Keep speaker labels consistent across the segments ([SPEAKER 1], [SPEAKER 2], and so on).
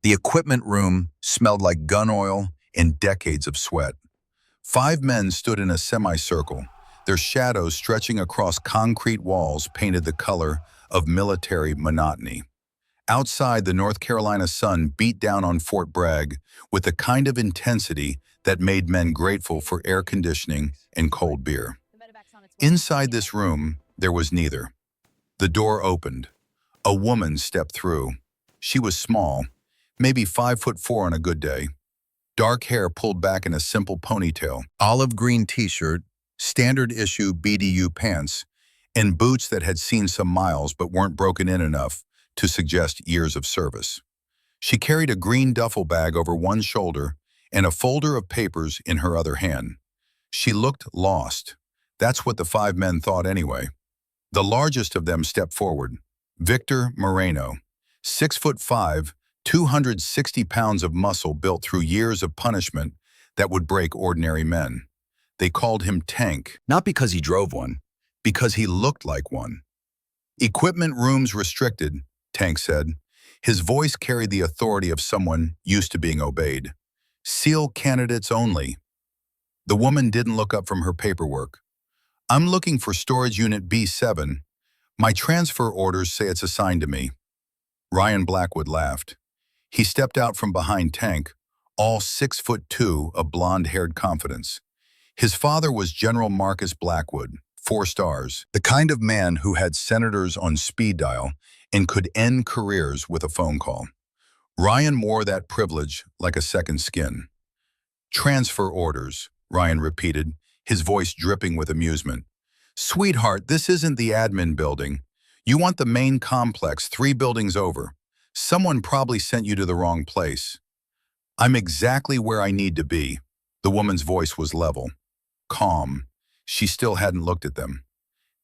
[SPEAKER 1] The equipment room smelled like gun oil and decades of sweat. 5 men stood in a semicircle, their shadows stretching across concrete walls painted the color of military monotony. Outside, the North Carolina sun beat down on Fort Bragg with the kind of intensity that made men grateful for air conditioning and cold beer. Inside this room, there was neither. The door opened. A woman stepped through. She was small, maybe 5'4" on a good day. Dark hair pulled back in a simple ponytail, olive green t-shirt, standard issue BDU pants, and boots that had seen some miles but weren't broken in enough to suggest years of service. She carried a green duffel bag over one shoulder and a folder of papers in her other hand. She looked lost. That's what the 5 men thought anyway. The largest of them stepped forward. Victor Moreno, 6'5", 260 pounds of muscle built through years of punishment that would break ordinary men. They called him Tank, not because he drove one, because he looked like one. "Equipment rooms restricted," Tank said. His voice carried the authority of someone used to being obeyed. "SEAL candidates only." The woman didn't look up from her paperwork. "I'm looking for storage unit B7. My transfer orders say it's assigned to me." Ryan Blackwood laughed. He stepped out from behind Tank, all 6'2" of blonde-haired confidence. His father was General Marcus Blackwood, 4 stars, the kind of man who had senators on speed dial and could end careers with a phone call. Ryan wore that privilege like a second skin. "Transfer orders," Ryan repeated, his voice dripping with amusement. "Sweetheart, this isn't the admin building. You want the main complex 3 buildings over. Someone probably sent you to the wrong place." "I'm exactly where I need to be." The woman's voice was level, calm. She still hadn't looked at them.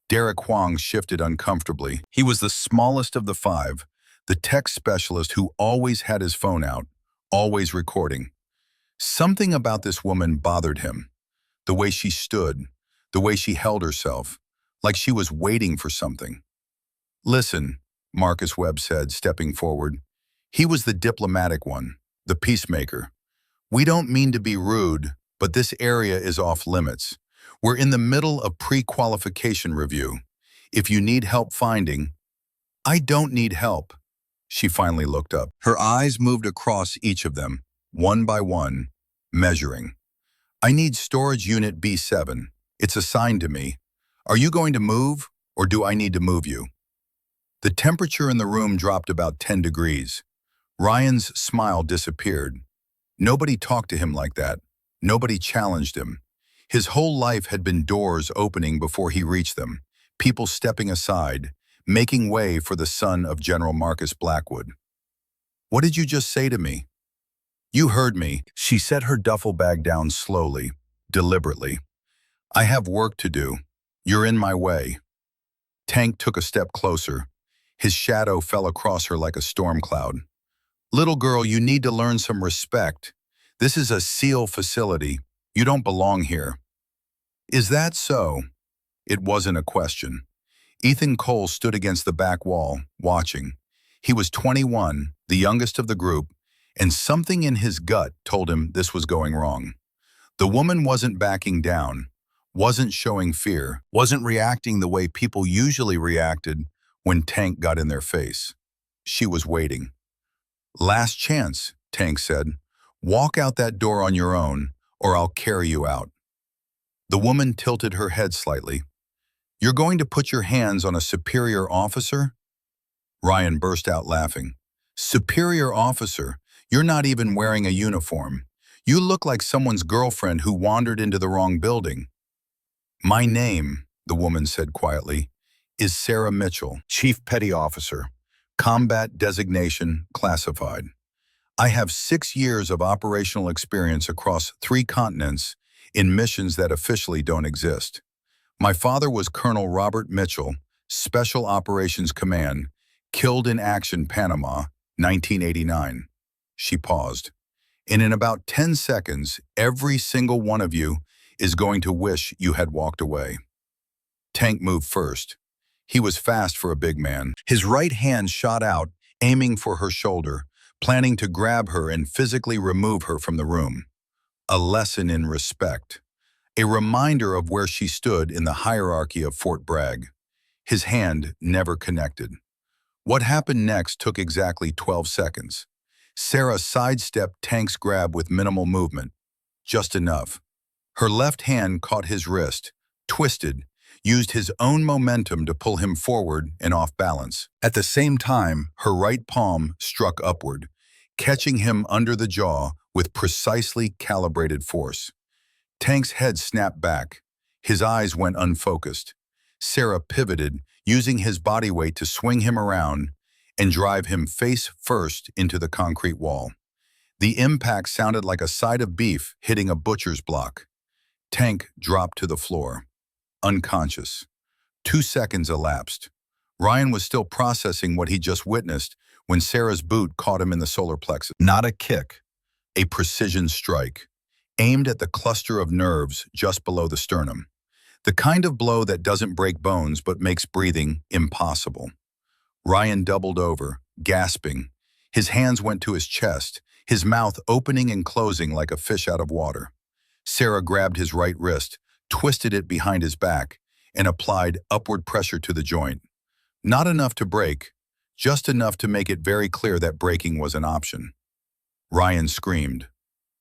[SPEAKER 1] Derek Huang shifted uncomfortably. He was the smallest of the 5, the tech specialist who always had his phone out, always recording. Something about this woman bothered him. The way she stood, the way she held herself, like she was waiting for something. "Listen," Marcus Webb said, stepping forward. He was the diplomatic one, the peacemaker. "We don't mean to be rude, but this area is off limits. We're in the middle of pre-qualification review. If you need help finding—" "I don't need help." She finally looked up. Her eyes moved across each of them, one by one, measuring. "I need storage unit B7. It's assigned to me. Are you going to move, or do I need to move you?" The temperature in the room dropped about 10 degrees. Ryan's smile disappeared. Nobody talked to him like that. Nobody challenged him. His whole life had been doors opening before he reached them, people stepping aside, making way for the son of General Marcus Blackwood. "What did you just say to me?" "You heard me." She set her duffel bag down slowly, deliberately. "I have work to do. You're in my way." Tank took a step closer. His shadow fell across her like a storm cloud. "Little girl, you need to learn some respect. This is a SEAL facility. You don't belong here." "Is that so?" It wasn't a question. Ethan Cole stood against the back wall, watching. He was 21, the youngest of the group, and something in his gut told him this was going wrong. The woman wasn't backing down, wasn't showing fear, wasn't reacting the way people usually reacted when Tank got in their face. She was waiting. "Last chance," Tank said. "Walk out that door on your own, or I'll carry you out." The woman tilted her head slightly. "You're going to put your hands on a superior officer?" Ryan burst out laughing. "Superior officer? You're not even wearing a uniform. You look like someone's girlfriend who wandered into the wrong building." "My name," the woman said quietly, "is Sarah Mitchell, Chief Petty Officer, Combat Designation Classified. I have 6 years of operational experience across 3 continents in missions that officially don't exist. My father was Colonel Robert Mitchell, Special Operations Command, killed in action Panama, 1989. She paused. "And in about 10 seconds, every single one of you is going to wish you had walked away." Tank moved first. He was fast for a big man. His right hand shot out, aiming for her shoulder, planning to grab her and physically remove her from the room. A lesson in respect. A reminder of where she stood in the hierarchy of Fort Bragg. His hand never connected. What happened next took exactly 12 seconds. Sarah sidestepped Tank's grab with minimal movement. Just enough. Her left hand caught his wrist, twisted, used his own momentum to pull him forward and off balance. At the same time, her right palm struck upward, catching him under the jaw with precisely calibrated force. Tank's head snapped back. His eyes went unfocused. Sarah pivoted, using his body weight to swing him around and drive him face first into the concrete wall. The impact sounded like a side of beef hitting a butcher's block. Tank dropped to the floor, unconscious. 2 seconds elapsed. Ryan was still processing what he just witnessed when Sarah's boot caught him in the solar plexus. Not a kick, a precision strike, aimed at the cluster of nerves just below the sternum. The kind of blow that doesn't break bones but makes breathing impossible. Ryan doubled over, gasping. His hands went to his chest, his mouth opening and closing like a fish out of water. Sarah grabbed his right wrist, twisted it behind his back, and applied upward pressure to the joint. Not enough to break, just enough to make it very clear that breaking was an option. Ryan screamed.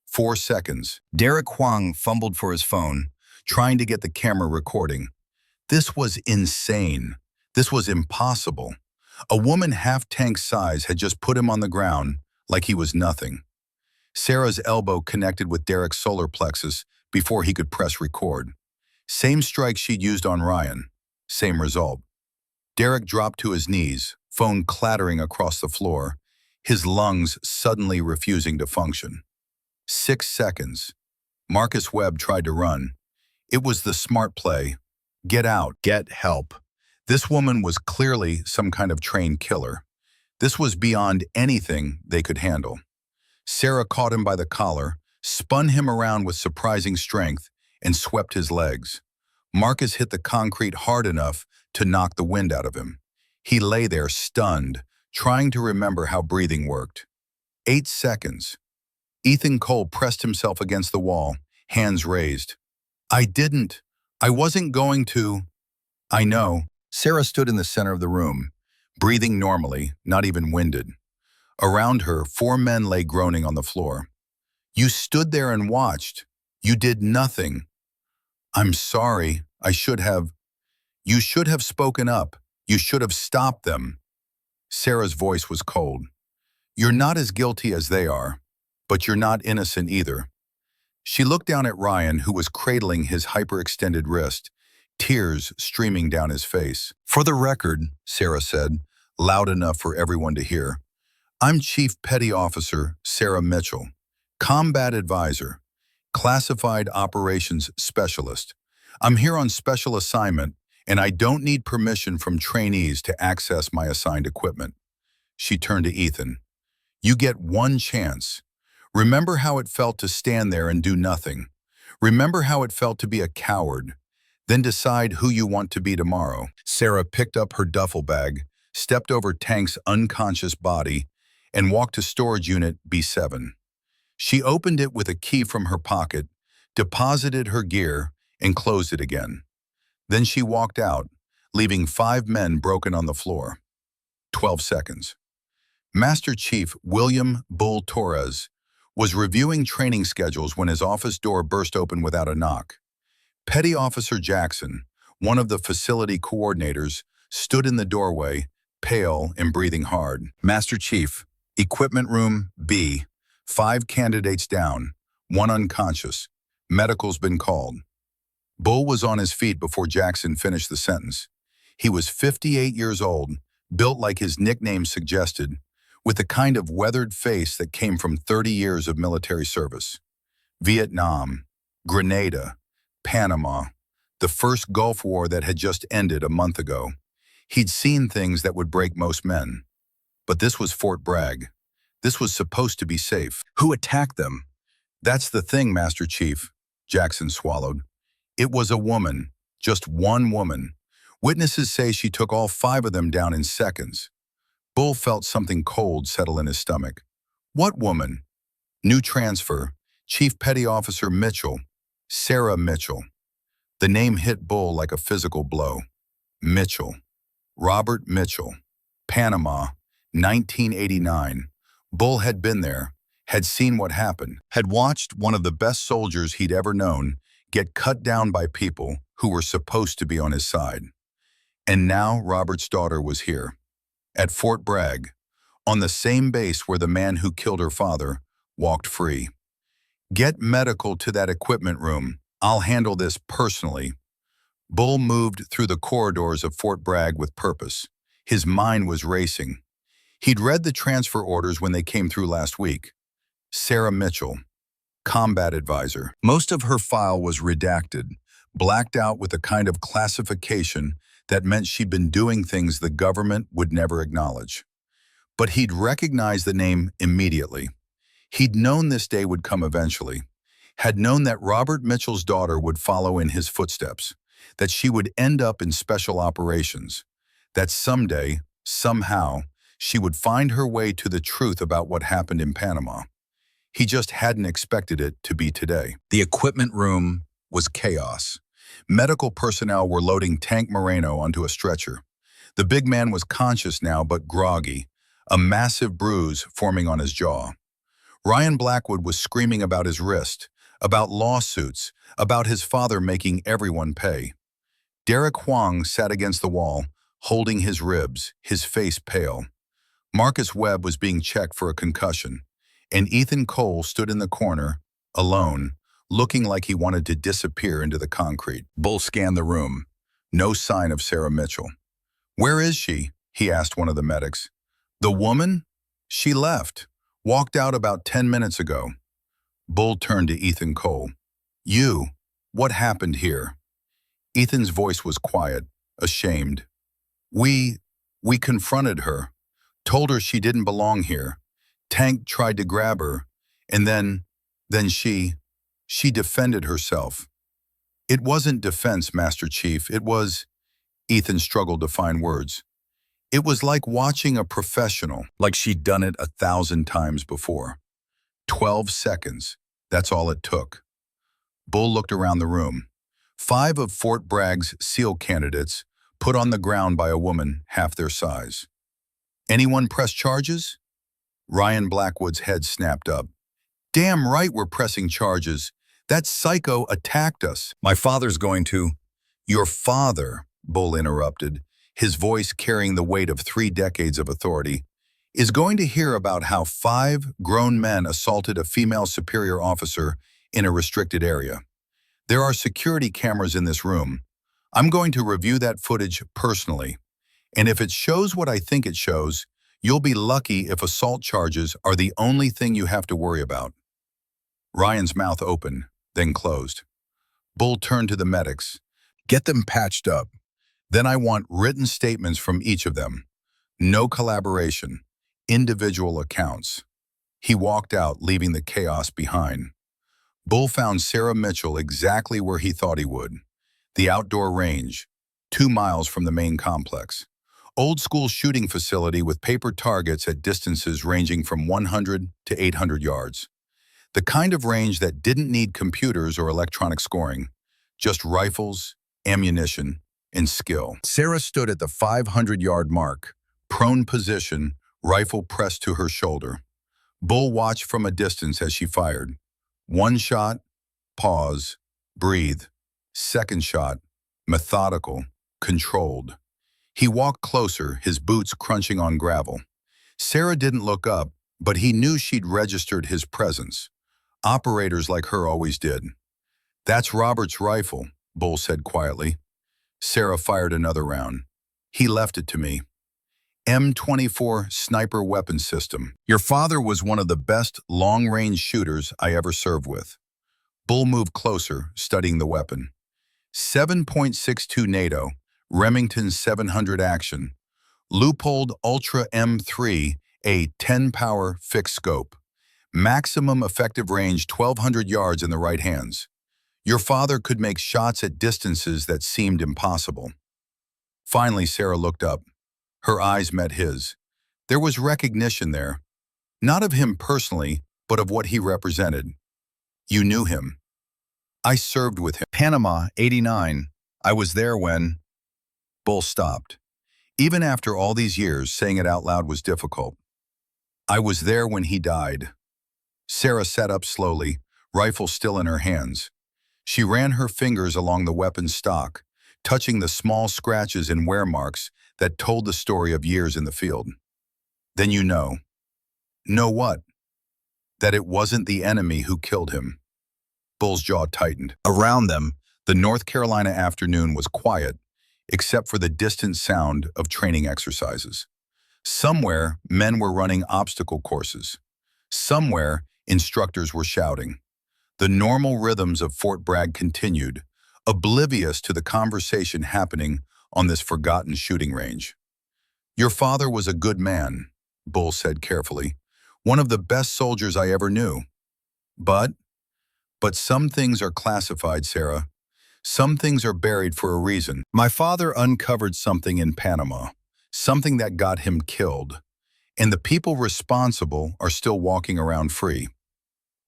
[SPEAKER 1] 4 seconds. Derek Huang fumbled for his phone, trying to get the camera recording. This was insane. This was impossible. A woman half Tank's size had just put him on the ground like he was nothing. Sarah's elbow connected with Derek's solar plexus before he could press record. Same strike she'd used on Ryan. Same result. Derek dropped to his knees, phone clattering across the floor, his lungs suddenly refusing to function. 6 seconds. Marcus Webb tried to run. It was the smart play. Get out, get help. This woman was clearly some kind of trained killer. This was beyond anything they could handle. Sarah caught him by the collar, spun him around with surprising strength, and swept his legs. Marcus hit the concrete hard enough to knock the wind out of him. He lay there stunned, trying to remember how breathing worked. 8 seconds. Ethan Cole pressed himself against the wall, hands raised. I wasn't going to. I know. Sarah stood in the center of the room, breathing normally, not even winded. Around her, 4 men lay groaning on the floor. You stood there and watched. You did nothing. I'm sorry. I should have. You should have spoken up. You should have stopped them. Sarah's voice was cold. You're not as guilty as they are, but you're not innocent either. She looked down at Ryan, who was cradling his hyperextended wrist, tears streaming down his face. For the record, Sarah said, loud enough for everyone to hear, I'm Chief Petty Officer Sarah Mitchell, Combat Advisor, Classified Operations Specialist. I'm here on special assignment, and I don't need permission from trainees to access my assigned equipment. She turned to Ethan. You get one chance. Remember how it felt to stand there and do nothing. Remember how it felt to be a coward. Then decide who you want to be tomorrow. Sarah picked up her duffel bag, stepped over Tank's unconscious body, and walked to storage unit B7. She opened it with a key from her pocket, deposited her gear, and closed it again. Then she walked out, leaving 5 men broken on the floor. 12 seconds. Master Chief William Bull Torres was reviewing training schedules when his office door burst open without a knock. Petty Officer Jackson, one of the facility coordinators, stood in the doorway, pale and breathing hard. Master Chief, Equipment Room B, 5 candidates down, 1 unconscious. Medical's been called. Bull was on his feet before Jackson finished the sentence. He was 58 years old, built like his nickname suggested, with the kind of weathered face that came from 30 years of military service. Vietnam, Grenada, Panama, the first Gulf War that had just ended a month ago. He'd seen things that would break most men. But this was Fort Bragg. This was supposed to be safe. Who attacked them? That's the thing, Master Chief, Jackson swallowed. It was a woman, just one woman. Witnesses say she took all 5 of them down in seconds. Bull felt something cold settle in his stomach. What woman? New transfer. Chief Petty Officer Mitchell. Sarah Mitchell. The name hit Bull like a physical blow. Mitchell. Robert Mitchell. Panama, 1989. Bull had been there, had seen what happened, had watched one of the best soldiers he'd ever known get cut down by people who were supposed to be on his side. And now Robert's daughter was here, at Fort Bragg, on the same base where the man who killed her father walked free. Get medical to that equipment room. I'll handle this personally. Bull moved through the corridors of Fort Bragg with purpose. His mind was racing. He'd read the transfer orders when they came through last week. Sarah Mitchell, combat advisor. Most of her file was redacted, blacked out with a kind of classification that meant she'd been doing things the government would never acknowledge. But he'd recognized the name immediately. He'd known this day would come eventually, had known that Robert Mitchell's daughter would follow in his footsteps, that she would end up in special operations, that someday, somehow, she would find her way to the truth about what happened in Panama. He just hadn't expected it to be today. The equipment room was chaos. Medical personnel were loading Tank Moreno onto a stretcher. The big man was conscious now but groggy, a massive bruise forming on his jaw. Ryan Blackwood was screaming about his wrist, about lawsuits, about his father making everyone pay. Derek Huang sat against the wall, holding his ribs, his face pale. Marcus Webb was being checked for a concussion, and Ethan Cole stood in the corner, alone, looking like he wanted to disappear into the concrete. Bull scanned the room. No sign of Sarah Mitchell. "Where is she?" he asked one of the medics. "The woman? She left. Walked out about 10 minutes ago." Bull turned to Ethan Cole. "You, what happened here?" Ethan's voice was quiet, ashamed. We confronted her, told her she didn't belong here. Tank tried to grab her, and then she defended herself." "It wasn't defense, Master Chief. It was..." Ethan struggled to find words. "It was like watching a professional, like she'd done it 1,000 times before. 12 seconds, that's all it took." Bull looked around the room. 5 of Fort Bragg's SEAL candidates put on the ground by a woman half their size. "Anyone press charges?" Ryan Blackwood's head snapped up. "Damn right we're pressing charges. That psycho attacked us." "My father's going to..." "Your father," Bull interrupted, his voice carrying the weight of 3 decades of authority, "is going to hear about how 5 grown men assaulted a female superior officer in a restricted area. There are security cameras in this room. I'm going to review that footage personally, and if it shows what I think it shows, you'll be lucky if assault charges are the only thing you have to worry about." Ryan's mouth opened, then closed. Bull turned to the medics. "Get them patched up. Then I want written statements from each of them. No collaboration, individual accounts." He walked out, leaving the chaos behind. Bull found Sarah Mitchell exactly where he thought he would. The outdoor range, 2 miles from the main complex. Old-school shooting facility with paper targets at distances ranging from 100 to 800 yards. The kind of range that didn't need computers or electronic scoring, just rifles, ammunition, and skill. Sarah stood at the 500-yard mark, prone position, rifle pressed to her shoulder. Bull watched from a distance as she fired. 1 shot, pause, breathe. 2nd shot, methodical, controlled. He walked closer, his boots crunching on gravel. Sarah didn't look up, but he knew she'd registered his presence. Operators like her always did. "That's Robert's rifle," Bull said quietly. Sarah fired another round. "He left it to me. M24 sniper weapon system. Your father was one of the best long-range shooters I ever served with." Bull moved closer, studying the weapon. 7.62 NATO, Remington 700 action. Leupold Ultra M3, a 10-power fixed scope. Maximum effective range 1,200 yards in the right hands. Your father could make shots at distances that seemed impossible. Finally, Sarah looked up. Her eyes met his. There was recognition there. Not of him personally, but of what he represented. You knew him. I served with him. Panama, '89. I was there when... Bull stopped. Even after all these years, saying it out loud was difficult. I was there when he died. Sarah sat up slowly, rifle still in her hands. She ran her fingers along the weapon's stock, touching the small scratches and wear marks that told the story of years in the field. Then you know. Know what? That it wasn't the enemy who killed him. Bull's jaw tightened. Around them, the North Carolina afternoon was quiet, except for the distant sound of training exercises. Somewhere, men were running obstacle courses. Somewhere, instructors were shouting. The normal rhythms of Fort Bragg continued, oblivious to the conversation happening on this forgotten shooting range. Your father was a good man, Bull said carefully. One of the best soldiers I ever knew. But some things are classified, Sarah. Some things are buried for a reason. My father uncovered something in Panama, something that got him killed, and the people responsible are still walking around free.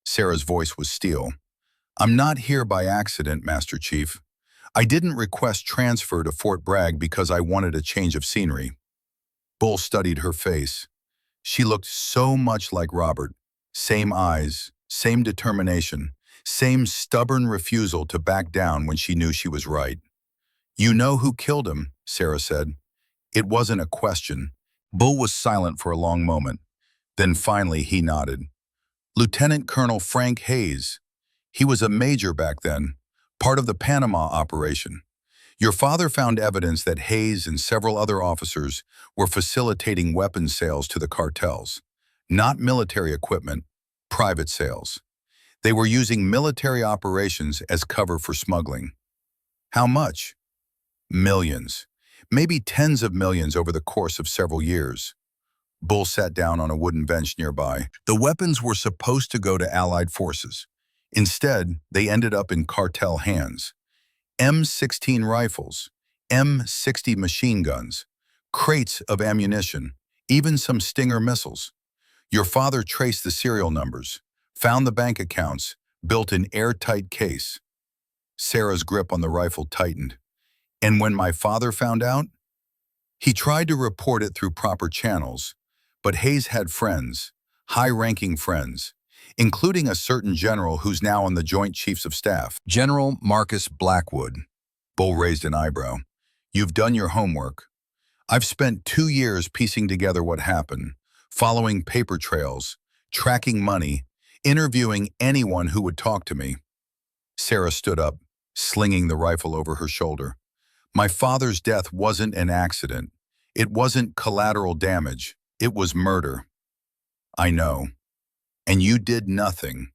[SPEAKER 1] Sarah's voice was steel. I'm not here by accident, Master Chief. I didn't request transfer to Fort Bragg because I wanted a change of scenery. Bull studied her face. She looked so much like Robert. Same eyes, same determination, same stubborn refusal to back down when she knew she was right. You know who killed him, Sarah said. It wasn't a question. Bull was silent for a long moment. Then finally he nodded. Lieutenant Colonel Frank Hayes. He was a major back then, part of the Panama operation. Your father found evidence that Hayes and several other officers were facilitating weapons sales to the cartels. Not military equipment, private sales. They were using military operations as cover for smuggling. How much? Millions. Maybe tens of millions over the course of several years. Bull sat down on a wooden bench nearby. The weapons were supposed to go to Allied forces. Instead, they ended up in cartel hands. M16 rifles, M60 machine guns, crates of ammunition, even some Stinger missiles. Your father traced the serial numbers, found the bank accounts, built an airtight case. Sarah's grip on the rifle tightened. And when my father found out, he tried to report it through proper channels, but Hayes had friends, high-ranking friends, including a certain general who's now on the Joint Chiefs of Staff. General Marcus Blackwood. Bull raised an eyebrow. You've done your homework. I've spent 2 years piecing together what happened, following paper trails, tracking money, interviewing anyone who would talk to me. Sarah stood up, slinging the rifle over her shoulder. My father's death wasn't an accident. It wasn't collateral damage. It was murder. I know. And you did nothing.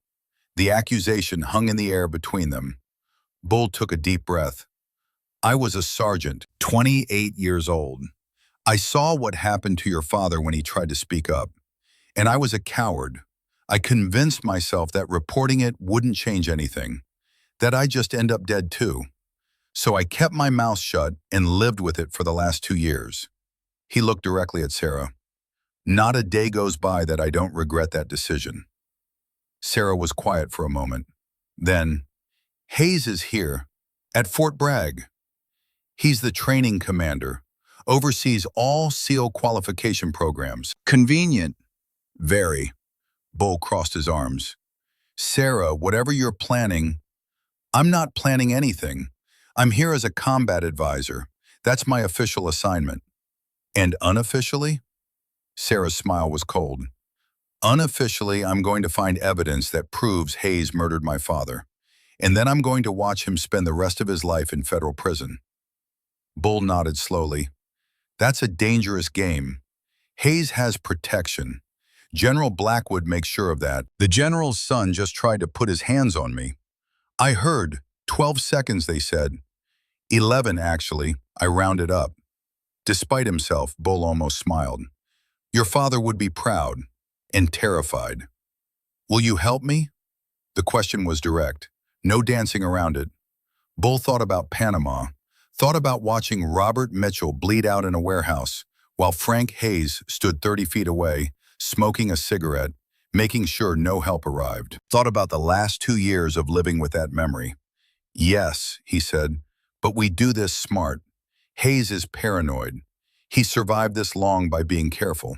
[SPEAKER 1] The accusation hung in the air between them. Bull took a deep breath. I was a sergeant, 28 years old. I saw what happened to your father when he tried to speak up. And I was a coward. I convinced myself that reporting it wouldn't change anything, that I'd just end up dead too. So I kept my mouth shut and lived with it for the last 2 years. He looked directly at Sarah. Not a day goes by that I don't regret that decision. Sarah was quiet for a moment. Then, Hayes is here, at Fort Bragg. He's the training commander, oversees all SEAL qualification programs. Convenient. Very. Bull crossed his arms. Sarah, whatever you're planning, I'm not planning anything. I'm here as a combat advisor. That's my official assignment. And unofficially? Sarah's smile was cold. Unofficially, I'm going to find evidence that proves Hayes murdered my father. And then I'm going to watch him spend the rest of his life in federal prison. Bull nodded slowly. That's a dangerous game. Hayes has protection. General Blackwood makes sure of that. The general's son just tried to put his hands on me. I heard, 12 seconds, they said. 11, actually, I rounded up. Despite himself, Bull almost smiled. Your father would be proud and terrified. Will you help me? The question was direct. No dancing around it. Bull thought about Panama, thought about watching Robert Mitchell bleed out in a warehouse, while Frank Hayes stood 30 feet away, smoking a cigarette, making sure no help arrived. Thought about the last 2 years of living with that memory. Yes, he said, but we do this smart. Hayes is paranoid. He survived this long by being careful.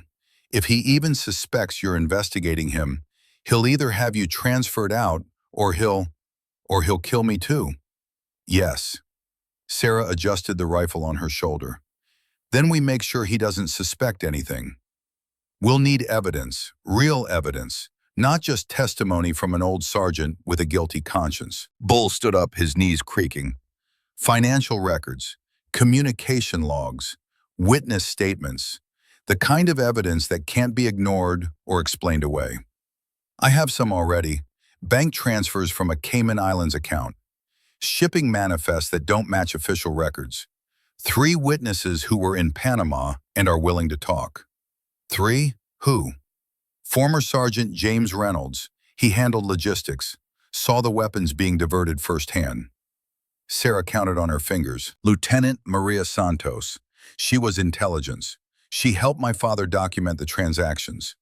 [SPEAKER 1] If he even suspects you're investigating him, he'll either have you transferred out or he'll kill me too. Yes. Sarah adjusted the rifle on her shoulder. Then we make sure he doesn't suspect anything. We'll need evidence, real evidence, not just testimony from an old sergeant with a guilty conscience. Bull stood up, his knees creaking. Financial records, communication logs, witness statements, the kind of evidence that can't be ignored or explained away. I have some already. Bank transfers from a Cayman Islands account, shipping manifests that don't match official records, 3 witnesses who were in Panama and are willing to talk. 3? Who? Former Sergeant James Reynolds. He handled logistics, saw the weapons being diverted firsthand. Sarah counted on her fingers. Lieutenant Maria Santos. She was intelligence. She helped my father document the transactions.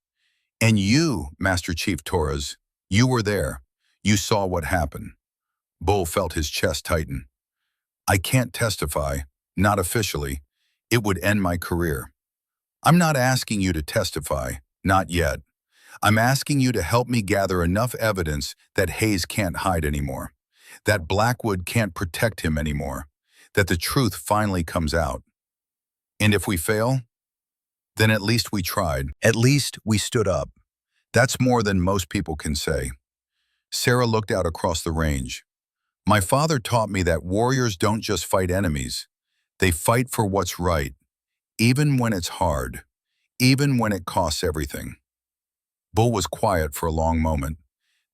[SPEAKER 1] And you, Master Chief Torres, you were there. You saw what happened. Bull felt his chest tighten. I can't testify, not officially. It would end my career. I'm not asking you to testify, not yet. I'm asking you to help me gather enough evidence that Hayes can't hide anymore, that Blackwood can't protect him anymore, that the truth finally comes out. And if we fail, then at least we tried. At least we stood up. That's more than most people can say. Sarah looked out across the range. My father taught me that warriors don't just fight enemies. They fight for what's right, even when it's hard, even when it costs everything. Bull was quiet for a long moment.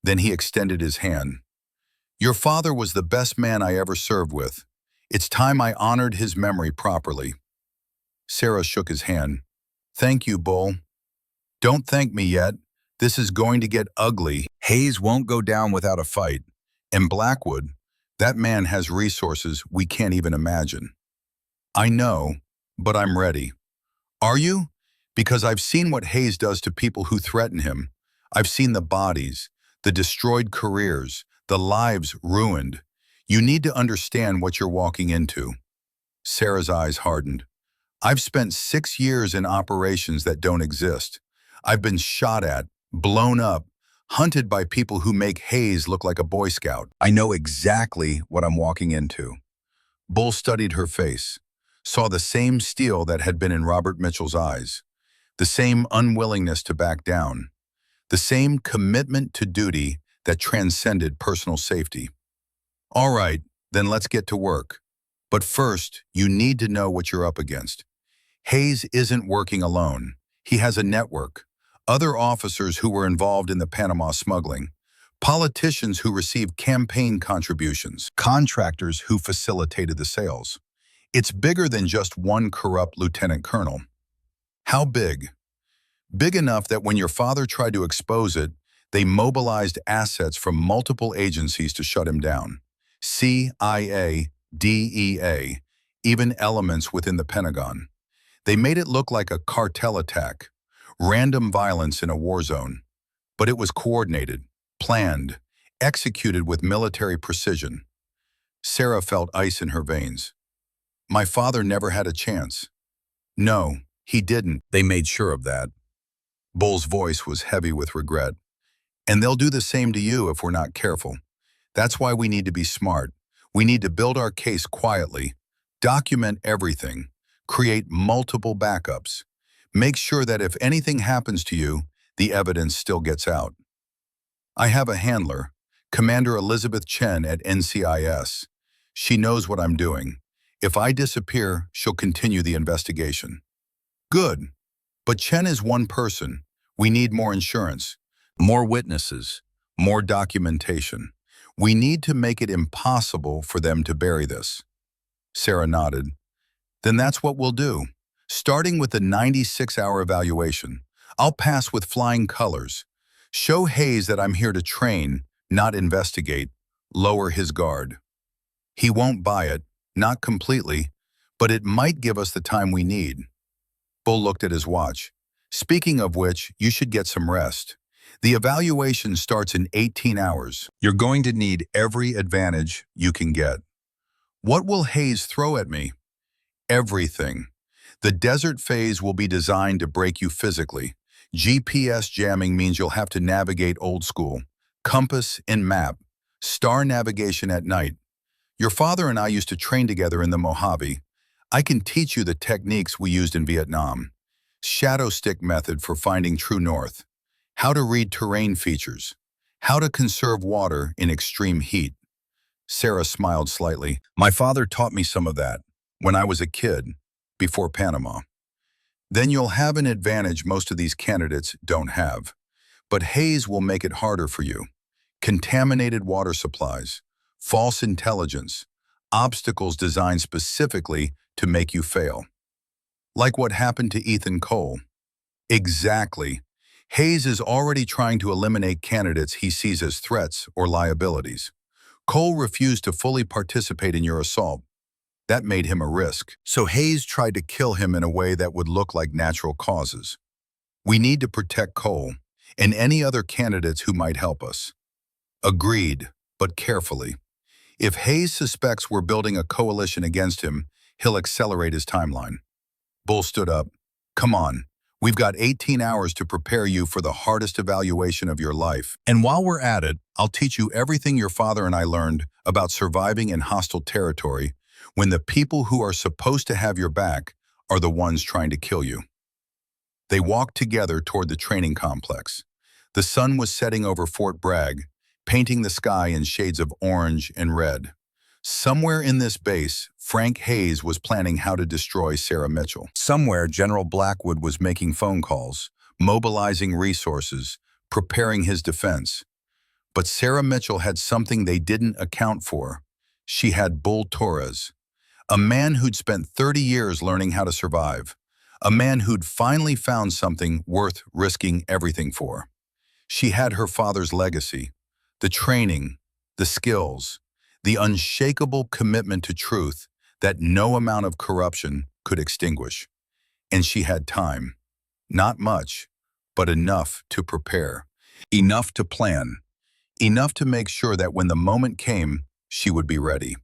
[SPEAKER 1] Then he extended his hand. Your father was the best man I ever served with. It's time I honored his memory properly. Sarah shook his hand. Thank you, Bull. Don't thank me yet. This is going to get ugly. Hayes won't go down without a fight. And Blackwood, that man has resources we can't even imagine. I know, but I'm ready. Are you? Because I've seen what Hayes does to people who threaten him. I've seen the bodies, the destroyed careers, the lives ruined. You need to understand what you're walking into. Sarah's eyes hardened. I've spent 6 years in operations that don't exist. I've been shot at, blown up, hunted by people who make Hayes look like a Boy Scout. I know exactly what I'm walking into. Bull studied her face, saw the same steel that had been in Robert Mitchell's eyes, the same unwillingness to back down, the same commitment to duty that transcended personal safety. All right, then let's get to work. But first, you need to know what you're up against. Hayes isn't working alone. He has a network, other officers who were involved in the Panama smuggling, politicians who received campaign contributions, contractors who facilitated the sales. It's bigger than just one corrupt lieutenant colonel. How big? Big enough that when your father tried to expose it, they mobilized assets from multiple agencies to shut him down. CIA, DEA, even elements within the Pentagon. They made it look like a cartel attack, random violence in a war zone. But it was coordinated, planned, executed with military precision. Sarah felt ice in her veins. My father never had a chance. No, he didn't. They made sure of that. Bull's voice was heavy with regret. And they'll do the same to you if we're not careful. That's why we need to be smart. We need to build our case quietly, document everything, create multiple backups. Make sure that if anything happens to you, the evidence still gets out. I have a handler, Commander Elizabeth Chen at NCIS. She knows what I'm doing. If I disappear, she'll continue the investigation. Good. But Chen is one person. We need more insurance, more witnesses, more documentation. We need to make it impossible for them to bury this. Sarah nodded. Then that's what we'll do. Starting with the 96-hour evaluation, I'll pass with flying colors. Show Hayes that I'm here to train, not investigate, lower his guard. He won't buy it, not completely, but it might give us the time we need. Bull looked at his watch. Speaking of which, you should get some rest. The evaluation starts in 18 hours. You're going to need every advantage you can get. What will Hayes throw at me? Everything. The desert phase will be designed to break you physically. GPS jamming means you'll have to navigate old school. Compass and map. Star navigation at night. Your father and I used to train together in the Mojave. I can teach you the techniques we used in Vietnam. Shadow stick method for finding true north. How to read terrain features. How to conserve water in extreme heat. Sarah smiled slightly. My father taught me some of that when I was a kid, before Panama. Then you'll have an advantage most of these candidates don't have. But Hayes will make it harder for you. Contaminated water supplies, false intelligence, obstacles designed specifically to make you fail. Like what happened to Ethan Cole. Exactly. Hayes is already trying to eliminate candidates he sees as threats or liabilities. Cole refused to fully participate in your assault. That made him a risk. So Hayes tried to kill him in a way that would look like natural causes. We need to protect Cole and any other candidates who might help us. Agreed, but carefully. If Hayes suspects we're building a coalition against him, he'll accelerate his timeline. Bull stood up. Come on, we've got 18 hours to prepare you for the hardest evaluation of your life. And while we're at it, I'll teach you everything your father and I learned about surviving in hostile territory when the people who are supposed to have your back are the ones trying to kill you. They walked together toward the training complex. The sun was setting over Fort Bragg, painting the sky in shades of orange and red. Somewhere in this base, Frank Hayes was planning how to destroy Sarah Mitchell. Somewhere, General Blackwood was making phone calls, mobilizing resources, preparing his defense. But Sarah Mitchell had something they didn't account for. She had Bull Torres, a man who'd spent 30 years learning how to survive, a man who'd finally found something worth risking everything for. She had her father's legacy, the training, the skills, the unshakable commitment to truth that no amount of corruption could extinguish. And she had time. Not much, but enough to prepare, enough to plan, enough to make sure that when the moment came, she would be ready.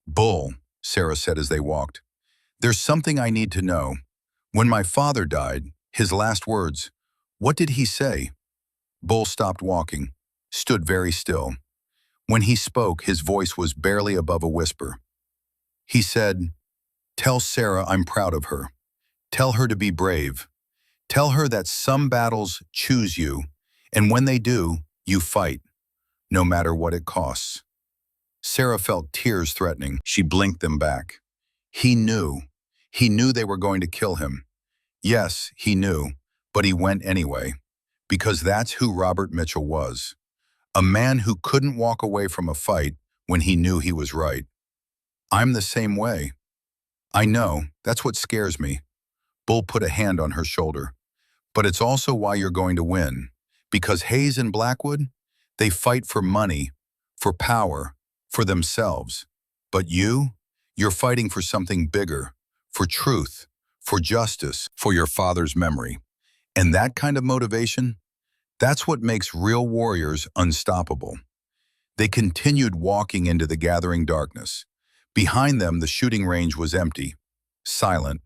[SPEAKER 1] Bull, Sarah said as they walked, there's something I need to know. When my father died, his last words, what did he say? Bull stopped walking, stood very still. When he spoke, his voice was barely above a whisper. He said, tell Sarah I'm proud of her. Tell her to be brave. Tell her that some battles choose you, and when they do, you fight, no matter what it costs. Sarah felt tears threatening. She blinked them back. He knew. He knew they were going to kill him. Yes, he knew, but he went anyway, because that's who Robert Mitchell was. A man who couldn't walk away from a fight when he knew he was right. I'm the same way. I know, that's what scares me. Bull put a hand on her shoulder. But it's also why you're going to win. Because Hayes and Blackwood, they fight for money, for power, for themselves. But you're fighting for something bigger, for truth, for justice, for your father's memory. And that kind of motivation, that's what makes real warriors unstoppable. They continued walking into the gathering darkness. Behind them, the shooting range was empty, silent.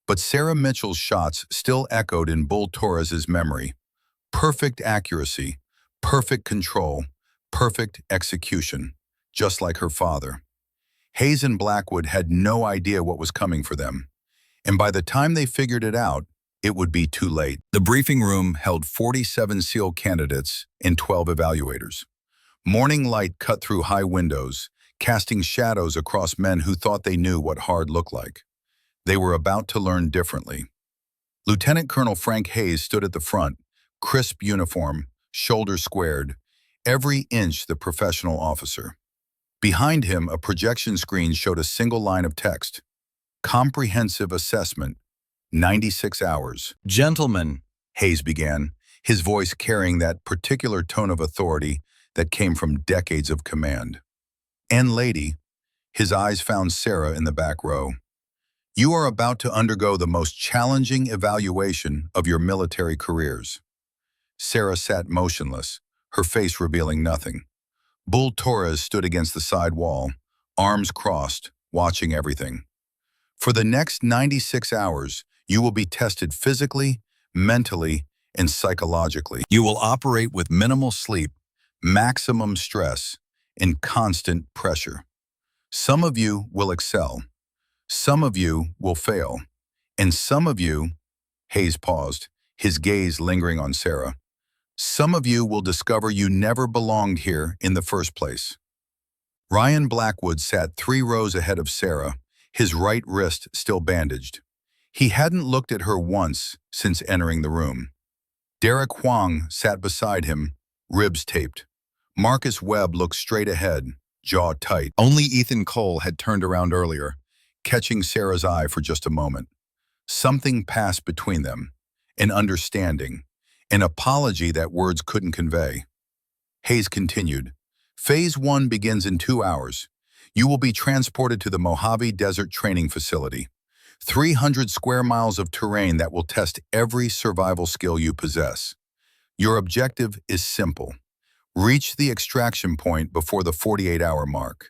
[SPEAKER 1] But Sarah Mitchell's shots still echoed in Bull Torres's memory. Perfect accuracy, perfect control, perfect execution, just like her father. Hayes and Blackwood had no idea what was coming for them. And by the time they figured it out, it would be too late. The briefing room held 47 SEAL candidates and 12 evaluators. Morning light cut through high windows, casting shadows across men who thought they knew what hard looked like. They were about to learn differently. Lieutenant Colonel Frank Hayes stood at the front, crisp uniform, shoulders squared, every inch the professional officer. Behind him, a projection screen showed a single line of text. Comprehensive assessment, 96 hours. Gentlemen, Hayes began, his voice carrying that particular tone of authority that came from decades of command. And lady, his eyes found Sarah in the back row. You are about to undergo the most challenging evaluation of your military careers. Sarah sat motionless, her face revealing nothing. Bull Torres stood against the side wall, arms crossed, watching everything. For the next 96 hours, you will be tested physically, mentally, and psychologically. You will operate with minimal sleep, maximum stress, and constant pressure. Some of you will excel. Some of you will fail. And some of you, Hayes paused, his gaze lingering on Sarah, some of you will discover you never belonged here in the first place. Ryan Blackwood sat 3 rows ahead of Sarah, his right wrist still bandaged. He hadn't looked at her once since entering the room. Derek Huang sat beside him, ribs taped. Marcus Webb looked straight ahead, jaw tight. Only Ethan Cole had turned around earlier, catching Sarah's eye for just a moment. Something passed between them, an understanding, an apology that words couldn't convey. Hayes continued, Phase 1 begins in 2 hours. You will be transported to the Mojave Desert Training Facility. 300 square miles of terrain that will test every survival skill you possess. Your objective is simple. Reach the extraction point before the 48-hour mark.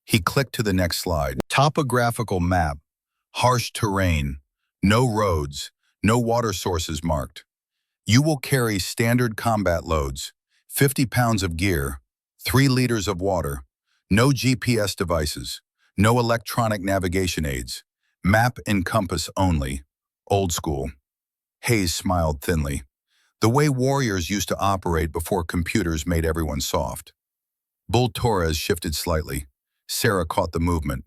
[SPEAKER 1] He clicked to the next slide. Topographical map, harsh terrain, no roads, no water sources marked. You will carry standard combat loads, 50 pounds of gear, 3 liters of water, no GPS devices, no electronic navigation aids, map and compass only, old school. Hayes smiled thinly, the way warriors used to operate before computers made everyone soft. Bull Torres shifted slightly. Sarah caught the movement.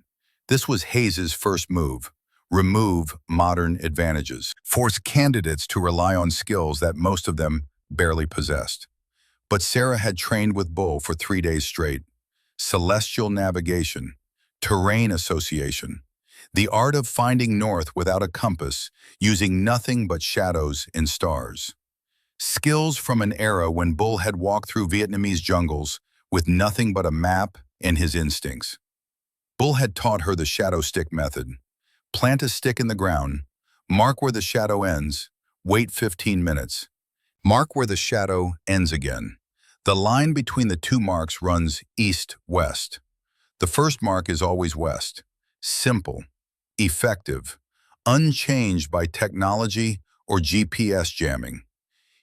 [SPEAKER 1] This was Hayes's first move. Remove modern advantages. Force candidates to rely on skills that most of them barely possessed. But Sarah had trained with Bull for 3 days straight. Celestial navigation, terrain association, the art of finding north without a compass, using nothing but shadows and stars. Skills from an era when Bull had walked through Vietnamese jungles with nothing but a map and his instincts. Bull had taught her the shadow stick method. Plant a stick in the ground, mark where the shadow ends, wait 15 minutes. Mark where the shadow ends again. The line between the 2 marks runs east-west. The first mark is always west. Simple, effective, unchanged by technology or GPS jamming.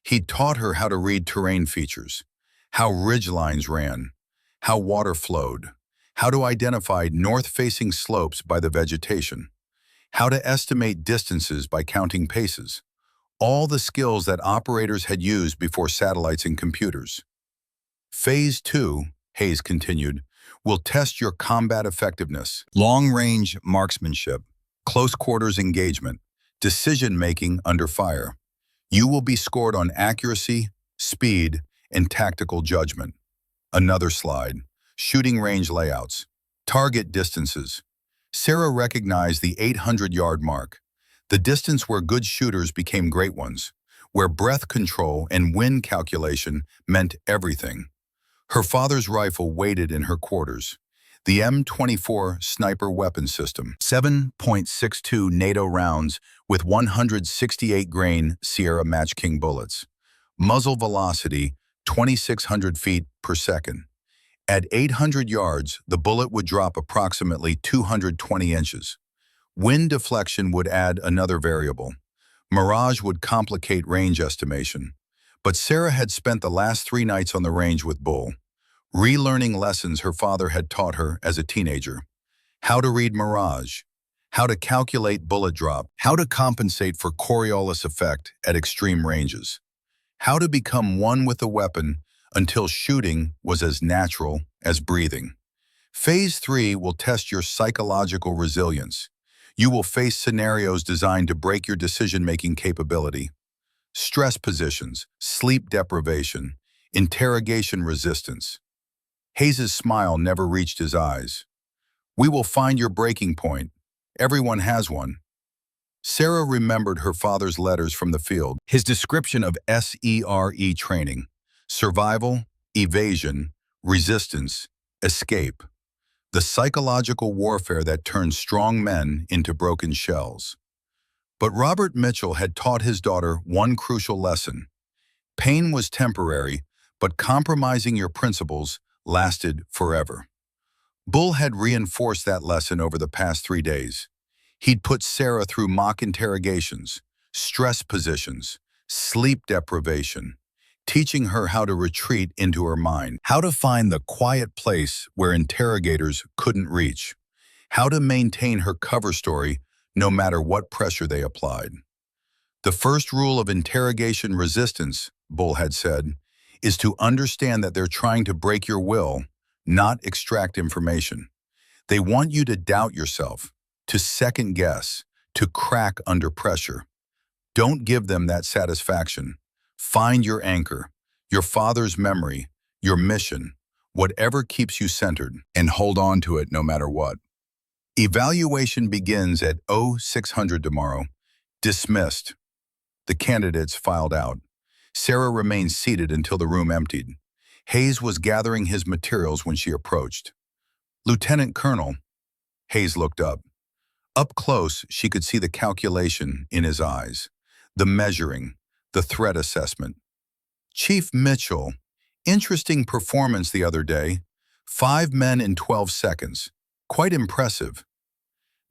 [SPEAKER 1] He taught her how to read terrain features, how ridge lines ran, how water flowed, how to identify north-facing slopes by the vegetation, how to estimate distances by counting paces, all the skills that operators had used before satellites and computers. Phase 2, Hayes continued, will test your combat effectiveness, long-range marksmanship, close-quarters engagement, decision-making under fire. You will be scored on accuracy, speed, and tactical judgment. Another slide, shooting range layouts, target distances. Sarah recognized the 800-yard mark, the distance where good shooters became great ones, where breath control and wind calculation meant everything. Her father's rifle waited in her quarters. The M24 sniper weapon system, 7.62 NATO rounds with 168-grain Sierra Match King bullets. Muzzle velocity, 2,600 feet per second. At 800 yards, the bullet would drop approximately 220 inches. Wind deflection would add another variable. Mirage would complicate range estimation. But Sarah had spent the last 3 nights on the range with Bull, relearning lessons her father had taught her as a teenager. How to read mirage, how to calculate bullet drop, how to compensate for Coriolis effect at extreme ranges, how to become one with the weapon until shooting was as natural as breathing. Phase 3 will test your psychological resilience. You will face scenarios designed to break your decision-making capability. Stress positions, sleep deprivation, interrogation resistance. Hayes's smile never reached his eyes. We will find your breaking point. Everyone has one. Sarah remembered her father's letters from the field, his description of SERE training, survival, evasion, resistance, escape. the psychological warfare that turns strong men into broken shells. But Robert Mitchell had taught his daughter one crucial lesson. Pain was temporary, but compromising your principles lasted forever. Bull had reinforced that lesson over the past 3 days. He'd put Sarah through mock interrogations, stress positions, sleep deprivation, teaching her how to retreat into her mind, how to find the quiet place where interrogators couldn't reach, how to maintain her cover story no matter what pressure they applied. The first rule of interrogation resistance, Bull had said, is to understand that they're trying to break your will, not extract information. They want you to doubt yourself, to second guess, to crack under pressure. Don't give them that satisfaction. Find your anchor, your father's memory, your mission, whatever keeps you centered, and hold on to it no matter what. Evaluation begins at 0600 tomorrow. Dismissed. The candidates filed out. Sarah remained seated until the room emptied. Hayes was gathering his materials when she approached. Lieutenant Colonel. Hayes looked up. Up close, she could see the calculation in his eyes, the measuring, the threat assessment. Chief Mitchell, interesting performance the other day. 5 men in 12 seconds. Quite impressive.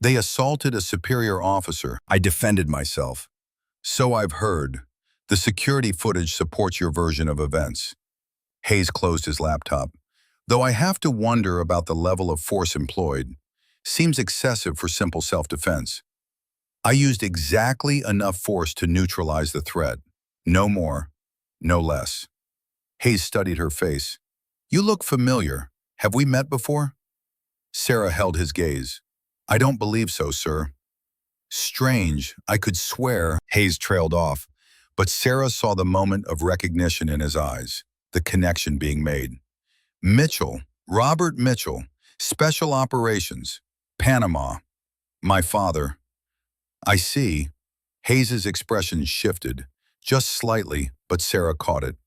[SPEAKER 1] They assaulted a superior officer. I defended myself. So I've heard. The security footage supports your version of events. Hayes closed his laptop. Though I have to wonder about the level of force employed. Seems excessive for simple self-defense. I used exactly enough force to neutralize the threat. No more, no less. Hayes studied her face. You look familiar. Have we met before? Sarah held his gaze. I don't believe so, sir. Strange, I could swear. Hayes trailed off, but Sarah saw the moment of recognition in his eyes, the connection being made. Mitchell, Robert Mitchell, Special Operations, Panama. My father. I see. Hayes's expression shifted, just slightly, but Sarah caught it.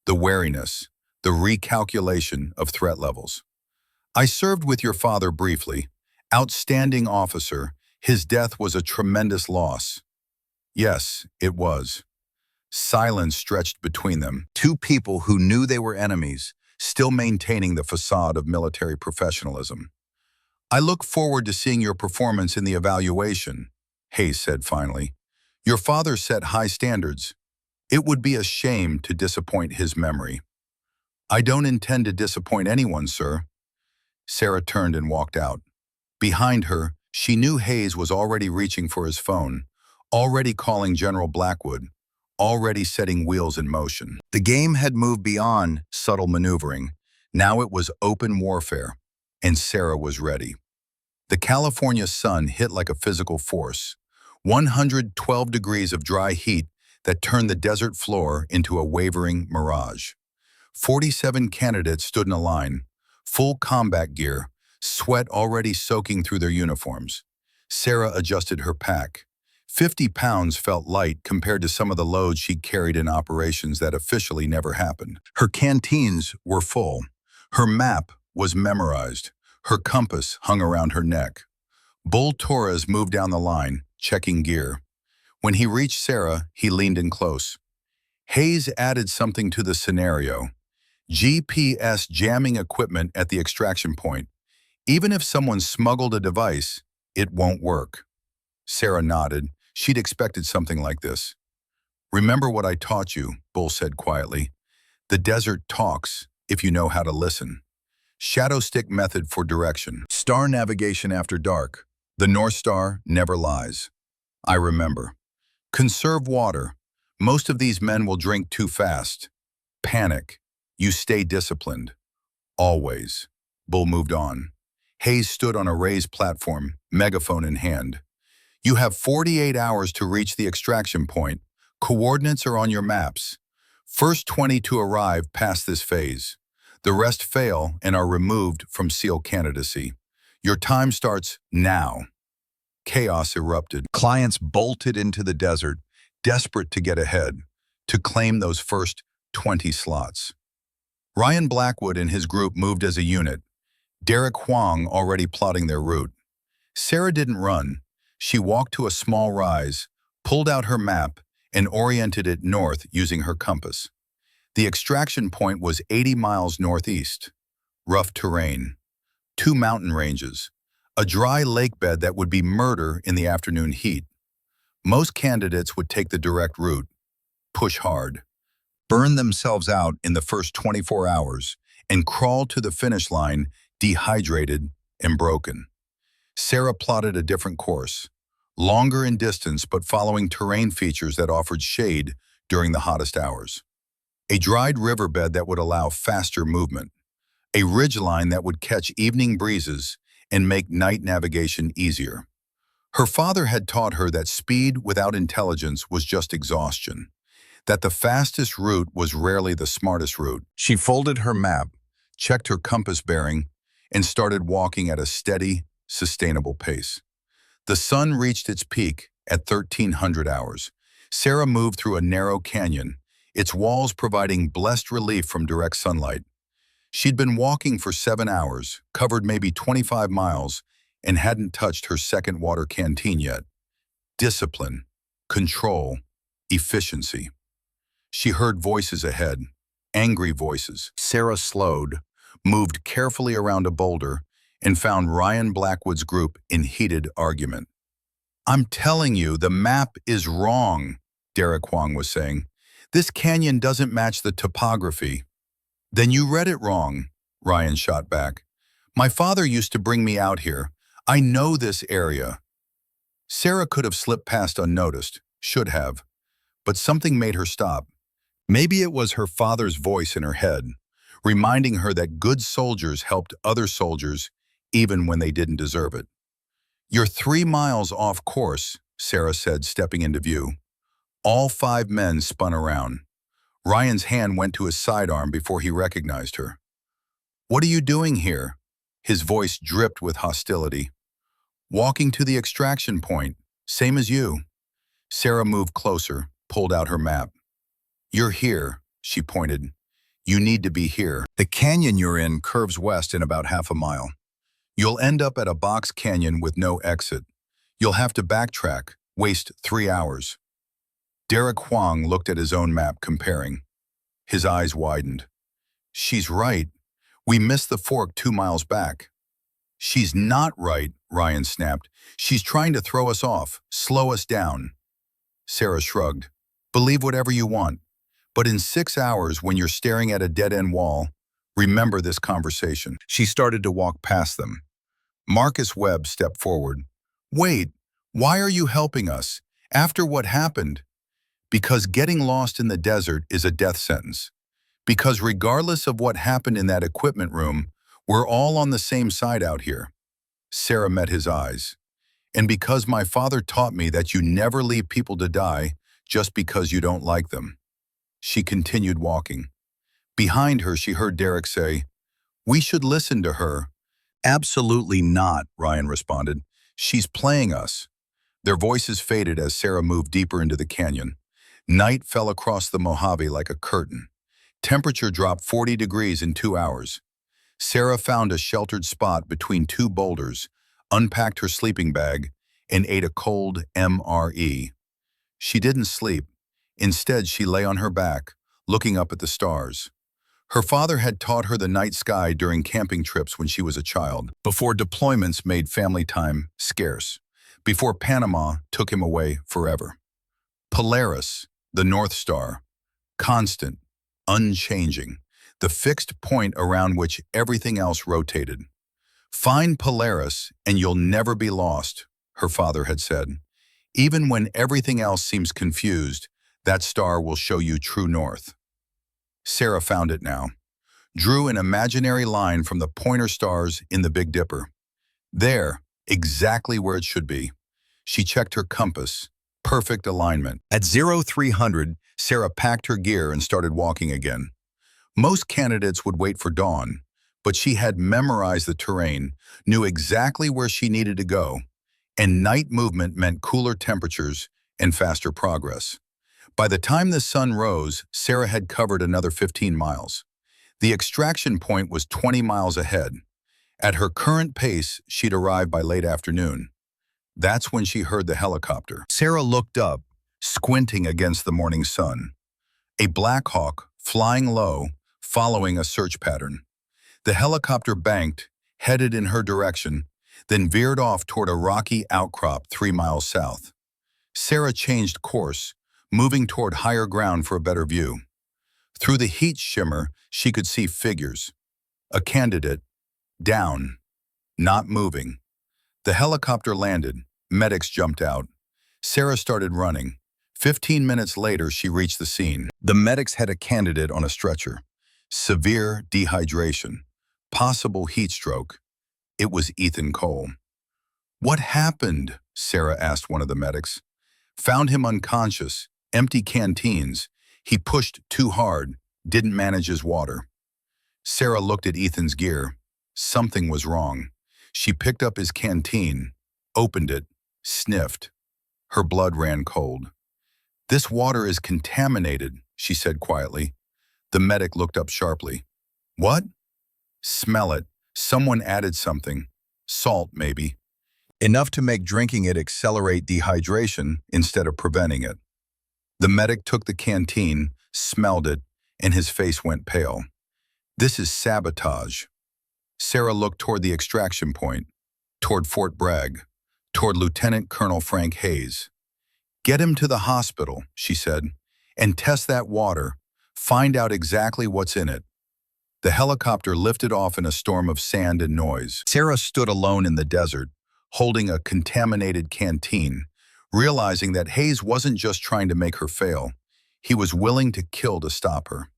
[SPEAKER 1] The wariness, the recalculation of threat levels. I served with your father briefly. Outstanding officer. His death was a tremendous loss. Yes, it was. Silence stretched between them. Two people who knew they were enemies, still maintaining the facade of military professionalism. I look forward to seeing your performance in the evaluation, Hayes said finally. Your father set high standards. It would be a shame to disappoint his memory. I don't intend to disappoint anyone, sir. Sarah turned and walked out. Behind her, she knew Hayes was already reaching for his phone, already calling General Blackwood, already setting wheels in motion. The game had moved beyond subtle maneuvering. Now it was open warfare, and Sarah was ready. The California sun hit like a physical force, 112 degrees of dry heat that turned the desert floor into a wavering mirage. 47 candidates stood in a line, full combat gear, sweat already soaking through their uniforms. Sarah adjusted her pack. 50 pounds felt light compared to some of the loads she'd carried in operations that officially never happened. Her canteens were full. Her map was memorized. Her compass hung around her neck. Bull Torres moved down the line, checking gear. When he reached Sarah, he leaned in close. Hayes added something to the scenario. GPS jamming equipment at the extraction point. Even if someone smuggled a device, it won't work. Sarah nodded. She'd expected something like this. Remember what I taught you, Bull said quietly. The desert talks if you know how to listen. Shadow stick method for direction. Star navigation after dark. The North Star never lies. I remember. Conserve water. Most of these men will drink too fast. Panic. You stay disciplined. Always. Bull moved on. Hayes stood on a raised platform, megaphone in hand. You have 48 hours to reach the extraction point. Coordinates are on your maps. First 20 to arrive pass this phase. The rest fail and are removed from SEAL candidacy. Your time starts now. Chaos erupted. Clients bolted into the desert, desperate to get ahead, to claim those first 20 slots. Ryan Blackwood and his group moved as a unit. Derek Huang already plotting their route. Sarah didn't run. She walked to a small rise, pulled out her map, and oriented it north using her compass. The extraction point was 80 miles northeast. Rough terrain, two mountain ranges, a dry lake bed that would be murder in the afternoon heat. Most candidates would take the direct route, push hard, burn themselves out in the first 24 hours, and crawl to the finish line dehydrated and broken. Sarah plotted a different course, longer in distance but following terrain features that offered shade during the hottest hours. A dried riverbed that would allow faster movement, a ridgeline that would catch evening breezes and make night navigation easier. Her father had taught her that speed without intelligence was just exhaustion, that the fastest route was rarely the smartest route. She folded her map, checked her compass bearing, and started walking at a steady, sustainable pace. The sun reached its peak at 1300 hours. Sarah moved through a narrow canyon, its walls providing blessed relief from direct sunlight. She'd been walking for 7 hours, covered maybe 25 miles, and hadn't touched her second water canteen yet. Discipline, control, efficiency. She heard voices ahead, angry voices. Sarah slowed, moved carefully around a boulder, and found Ryan Blackwood's group in heated argument. "I'm telling you, the map is wrong," Derek Huang was saying. "This canyon doesn't match the topography." "Then you read it wrong," Ryan shot back. "My father used to bring me out here. I know this area." Sarah could have slipped past unnoticed, should have, but something made her stop. Maybe it was her father's voice in her head, reminding her that good soldiers helped other soldiers even when they didn't deserve it. "You're 3 miles off course," Sarah said, stepping into view. All 5 men spun around. Ryan's hand went to his sidearm before he recognized her. "What are you doing here?" His voice dripped with hostility. "Walking to the extraction point, same as you." Sarah moved closer, pulled out her map. "You're here," she pointed. "You need to be here. The canyon you're in curves west in about half a mile. You'll end up at a box canyon with no exit. You'll have to backtrack, waste 3 hours." Derek Huang looked at his own map, comparing. His eyes widened. "She's right. We missed the fork 2 miles back." "She's not right," Ryan snapped. "She's trying to throw us off, slow us down." Sarah shrugged. "Believe whatever you want. But in 6 hours, when you're staring at a dead-end wall, remember this conversation." She started to walk past them. Marcus Webb stepped forward. "Wait, why are you helping us? After what happened?" "Because getting lost in the desert is a death sentence. Because regardless of what happened in that equipment room, we're all on the same side out here." Sarah met his eyes. "And because my father taught me that you never leave people to die just because you don't like them." She continued walking. Behind her, she heard Derek say, "We should listen to her." "Absolutely not," Ryan responded. "She's playing us." Their voices faded as Sarah moved deeper into the canyon. Night fell across the Mojave like a curtain. Temperature dropped 40 degrees in 2 hours. Sarah found a sheltered spot between 2 boulders, unpacked her sleeping bag, and ate a cold MRE. She didn't sleep. Instead, she lay on her back, looking up at the stars. Her father had taught her the night sky during camping trips when she was a child, before deployments made family time scarce, before Panama took him away forever. Polaris, the North Star, constant, unchanging, the fixed point around which everything else rotated. "Find Polaris and you'll never be lost," her father had said. "Even when everything else seems confused, that star will show you true north." Sarah found it now, drew an imaginary line from the pointer stars in the Big Dipper. There, exactly where it should be. She checked her compass. Perfect alignment. At 0300, Sarah packed her gear and started walking again. Most candidates would wait for dawn, but she had memorized the terrain, knew exactly where she needed to go, and night movement meant cooler temperatures and faster progress. By the time the sun rose, Sarah had covered another 15 miles. The extraction point was 20 miles ahead. At her current pace, she'd arrive by late afternoon. That's when she heard the helicopter. Sarah looked up, squinting against the morning sun. A Black Hawk, flying low, following a search pattern. The helicopter banked, headed in her direction, then veered off toward a rocky outcrop 3 miles south. Sarah changed course, moving toward higher ground for a better view. Through the heat shimmer, she could see figures. A candidate, down, not moving. The helicopter landed. Medics jumped out. Sarah started running. 15 minutes later, she reached the scene. The medics had a candidate on a stretcher. Severe dehydration. Possible heat stroke. It was Ethan Cole. "What happened?" Sarah asked one of the medics. "Found him unconscious, empty canteens. He pushed too hard, didn't manage his water." Sarah looked at Ethan's gear. Something was wrong. She picked up his canteen, opened it, sniffed. Her blood ran cold. "This water is contaminated," she said quietly. The medic looked up sharply. "What?" "Smell it. Someone added something. Salt, maybe. Enough to make drinking it accelerate dehydration instead of preventing it." The medic took the canteen, smelled it, and his face went pale. "This is sabotage." Sarah looked toward the extraction point, toward Fort Bragg, toward Lieutenant Colonel Frank Hayes. "Get him to the hospital," she said, "and test that water. Find out exactly what's in it." The helicopter lifted off in a storm of sand and noise. Sarah stood alone in the desert, holding a contaminated canteen, realizing that Hayes wasn't just trying to make her fail. He was willing to kill to stop her.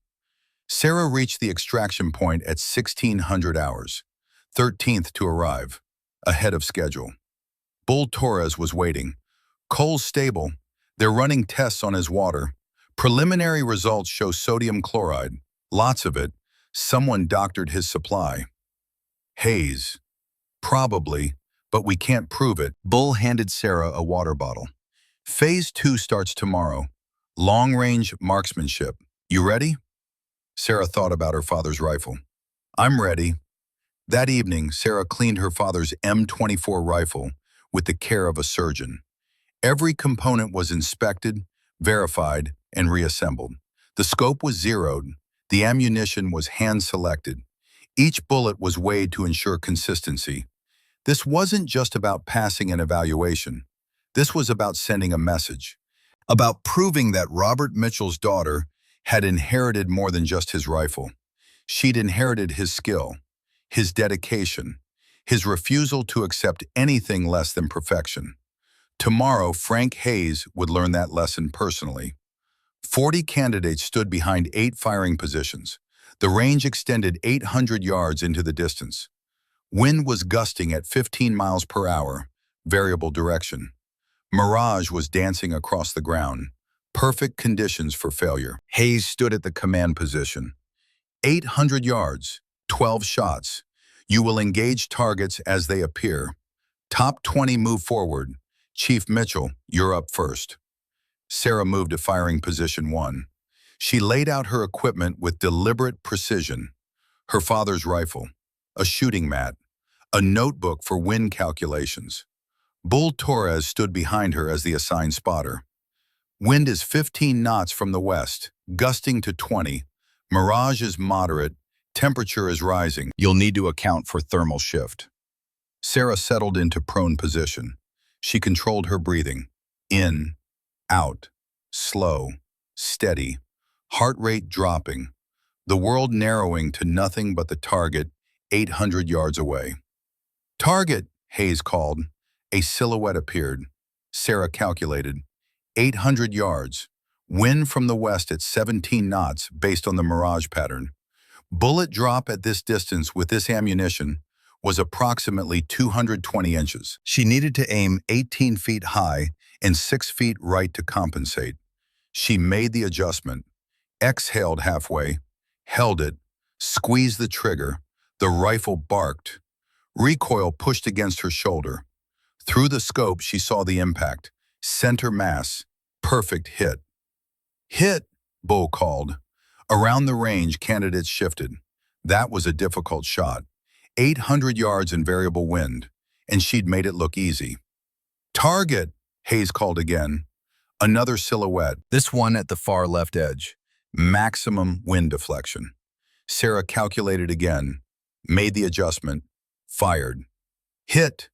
[SPEAKER 1] Sarah reached the extraction point at 1600 hours, 13th to arrive, ahead of schedule. Bull Torres was waiting. Cole's stable. They're running tests on his water. Preliminary results show sodium chloride, lots of it. Someone doctored his supply. Hayes. Probably, but we can't prove it. Bull handed Sarah a water bottle. "Phase 2 starts tomorrow. Long-range marksmanship. You ready?" Sarah thought about her father's rifle. "I'm ready." That evening, Sarah cleaned her father's M24 rifle with the care of a surgeon. Every component was inspected, verified, and reassembled. The scope was zeroed. The ammunition was hand-selected. Each bullet was weighed to ensure consistency. This wasn't just about passing an evaluation. This was about sending a message, about proving that Robert Mitchell's daughter had inherited more than just his rifle. She'd inherited his skill, his dedication, his refusal to accept anything less than perfection. Tomorrow, Frank Hayes would learn that lesson personally. 40 candidates stood behind 8 firing positions. The range extended 800 yards into the distance. Wind was gusting at 15 miles per hour, variable direction. Mirage was dancing across the ground. Perfect conditions for failure. Hayes stood at the command position. 800 yards, 12 shots. You will engage targets as they appear. Top 20 move forward. Chief Mitchell, you're up first. Sarah moved to firing position 1. She laid out her equipment with deliberate precision. Her father's rifle, a shooting mat, a notebook for wind calculations. Bull Torres stood behind her as the assigned spotter. Wind is 15 knots from the west, gusting to 20. Mirage is moderate. Temperature is rising. You'll need to account for thermal shift. Sarah settled into prone position. She controlled her breathing. In, out, slow, steady, heart rate dropping, the world narrowing to nothing but the target 800 yards away. "Target," Hayes called. A silhouette appeared. Sarah calculated. 800 yards. Wind from the west at 17 knots based on the Mirage pattern. Bullet drop at this distance with this ammunition was approximately 220 inches. She needed to aim 18 feet high and 6 feet right to compensate. She made the adjustment, exhaled halfway, held it, squeezed the trigger. The rifle barked. Recoil pushed against her shoulder. Through the scope, she saw the impact. Center mass. Perfect hit. "Hit," Bull called. Around the range, candidates shifted. That was a difficult shot. 800 yards in variable wind, and she'd made it look easy. Target, Hayes called again. Another silhouette, this one at the far left edge. Maximum wind deflection. Sarah calculated again, made the adjustment, fired. Hit.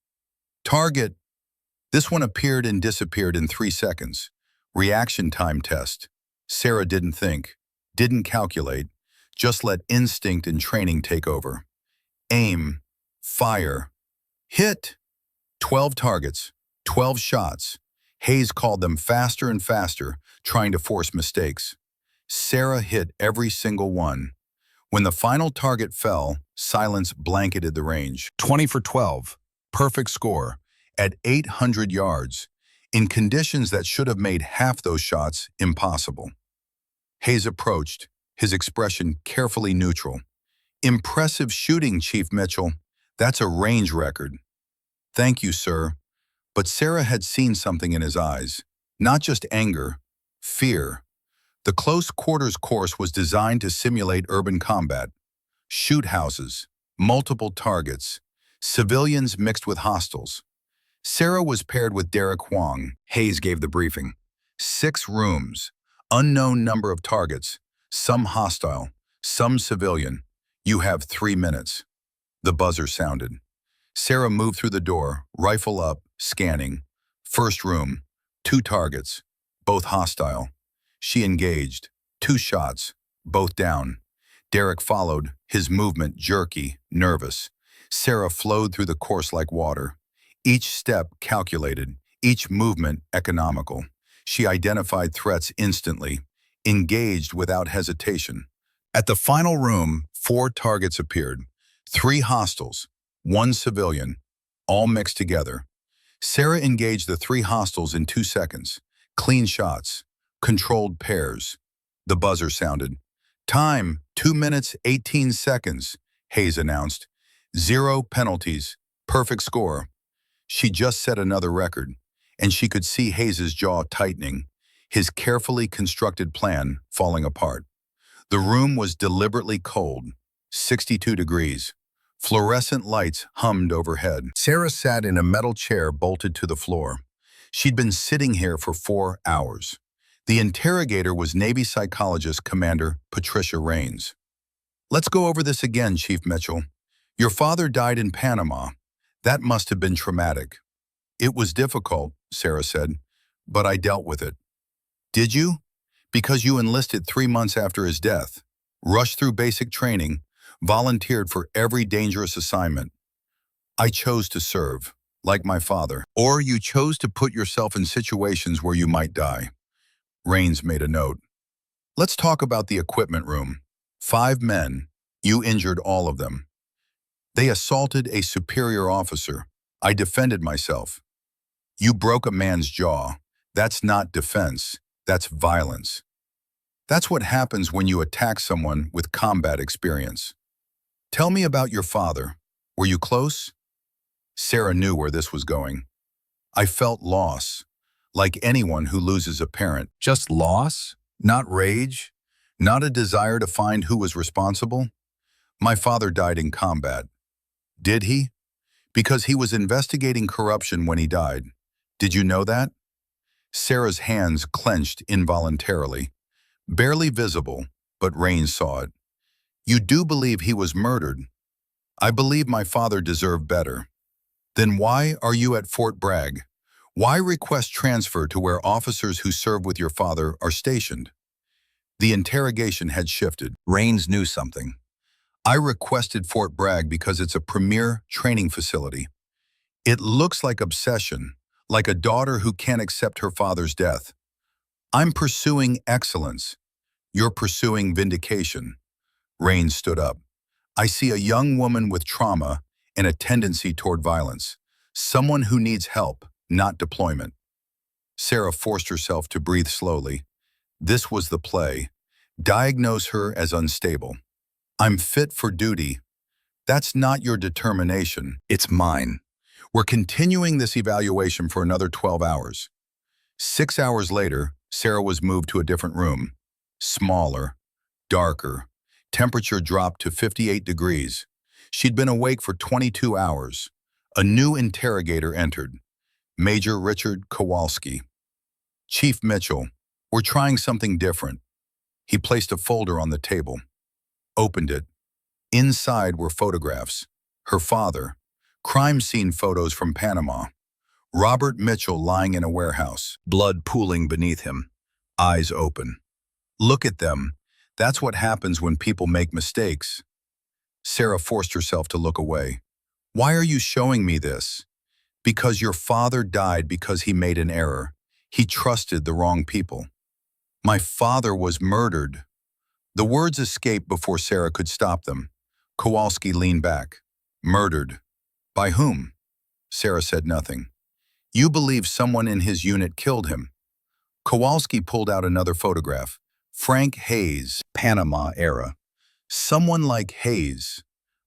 [SPEAKER 1] Target. This one appeared and disappeared in 3 seconds. Reaction time test. Sarah didn't think, didn't calculate, just let instinct and training take over. Aim. Fire. Hit. 12 targets, 12 shots. Hayes called them faster and faster, trying to force mistakes. Sarah hit every single one. When the final target fell, silence blanketed the range. 20 for 12. Perfect score. At 800 yards. In conditions that should have made half those shots impossible. Hayes approached, his expression carefully neutral. Impressive shooting, Chief Mitchell. That's a range record. Thank you, sir. But Sarah had seen something in his eyes. Not just anger, fear. The close quarters course was designed to simulate urban combat. Shoot houses, multiple targets, civilians mixed with hostiles. Sarah was paired with Derek Huang. Hayes gave the briefing. 6 rooms, unknown number of targets, some hostile, some civilian. You have 3 minutes. The buzzer sounded. Sarah moved through the door, rifle up, scanning. First room, 2 targets, both hostile. She engaged. 2 shots, both down. Derek followed, his movement jerky, nervous. Sarah flowed through the course like water. Each step calculated, each movement economical. She identified threats instantly, engaged without hesitation. At the final room, 4 targets appeared. 3 hostiles, 1 civilian, all mixed together. Sarah engaged the 3 hostiles in 2 seconds. Clean shots, controlled pairs. The buzzer sounded. Time, 2 minutes, 18 seconds, Hayes announced. 0 penalties, perfect score. She just set another record, and she could see Hayes's jaw tightening, his carefully constructed plan falling apart. The room was deliberately cold, 62 degrees. Fluorescent lights hummed overhead. Sarah sat in a metal chair bolted to the floor. She'd been sitting here for 4 hours. The interrogator was Navy psychologist Commander Patricia Raines. Let's go over this again, Chief Mitchell. Your father died in Panama. That must have been traumatic. It was difficult, Sarah said, but I dealt with it. Did you? Because you enlisted 3 months after his death, rushed through basic training, volunteered for every dangerous assignment. I chose to serve, like my father. Or you chose to put yourself in situations where you might die. Raines made a note. Let's talk about the equipment room. 5 men. You injured all of them. They assaulted a superior officer. I defended myself. You broke a man's jaw. That's not defense. That's violence. That's what happens when you attack someone with combat experience. Tell me about your father. Were you close? Sarah knew where this was going. I felt loss, like anyone who loses a parent. Just loss, not rage, not a desire to find who was responsible. My father died in combat. Did he? Because he was investigating corruption when he died. Did you know that? Sarah's hands clenched involuntarily. Barely visible, but Raines saw it. You do believe he was murdered? I believe my father deserved better. Then why are you at Fort Bragg? Why request transfer to where officers who serve with your father are stationed? The interrogation had shifted. Raines knew something. I requested Fort Bragg because it's a premier training facility. It looks like obsession, like a daughter who can't accept her father's death. I'm pursuing excellence. You're pursuing vindication. Raines stood up. I see a young woman with trauma and a tendency toward violence. Someone who needs help, not deployment. Sarah forced herself to breathe slowly. This was the play. Diagnose her as unstable. I'm fit for duty. That's not your determination. It's mine. We're continuing this evaluation for another 12 hours. 6 hours later, Sarah was moved to a different room. Smaller, darker. Temperature dropped to 58 degrees. She'd been awake for 22 hours. A new interrogator entered, Major Richard Kowalski. Chief Mitchell, we're trying something different. He placed a folder on the table, opened it. Inside were photographs. Her father, crime scene photos from Panama. Robert Mitchell lying in a warehouse, blood pooling beneath him, eyes open. Look at them. That's what happens when people make mistakes. Sarah forced herself to look away. Why are you showing me this? Because your father died because he made an error. He trusted the wrong people. My father was murdered. The words escaped before Sarah could stop them. Kowalski leaned back. Murdered. By whom? Sarah said nothing. You believe someone in his unit killed him. Kowalski pulled out another photograph. Frank Hayes, Panama era. Someone like Hayes.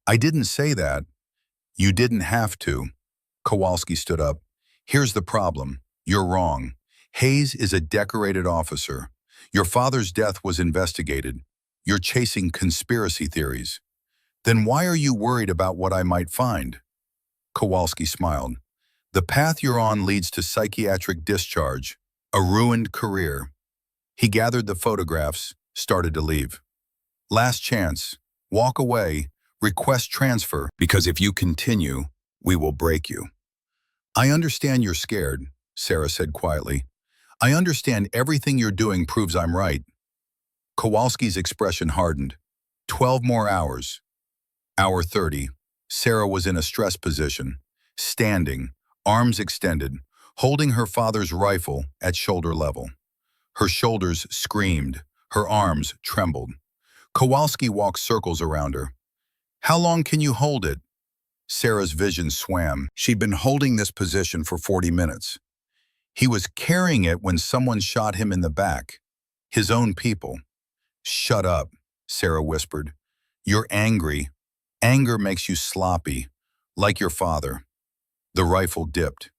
[SPEAKER 1] I didn't say that. You didn't have to. Kowalski stood up. Here's the problem. You're wrong. Hayes is a decorated officer. Your father's death was investigated. You're chasing conspiracy theories. Then why are you worried about what I might find? Kowalski smiled. The path you're on leads to psychiatric discharge, a ruined career. He gathered the photographs, started to leave. Last chance. Walk away. Request transfer, because if you continue, we will break you. I understand you're scared, Sarah said quietly. I understand everything you're doing proves I'm right. Kowalski's expression hardened. 12 more hours. Hour 30. Sarah was in a stress position, standing, arms extended, holding her father's rifle at shoulder level. Her shoulders screamed, her arms trembled. Kowalski walked circles around her. How long can you hold it? Sarah's vision swam. She'd been holding this position for 40 minutes. He was carrying it when someone shot him in the back. His own people. Shut up, Sarah whispered. You're angry. Anger makes you sloppy, like your father. The rifle dipped.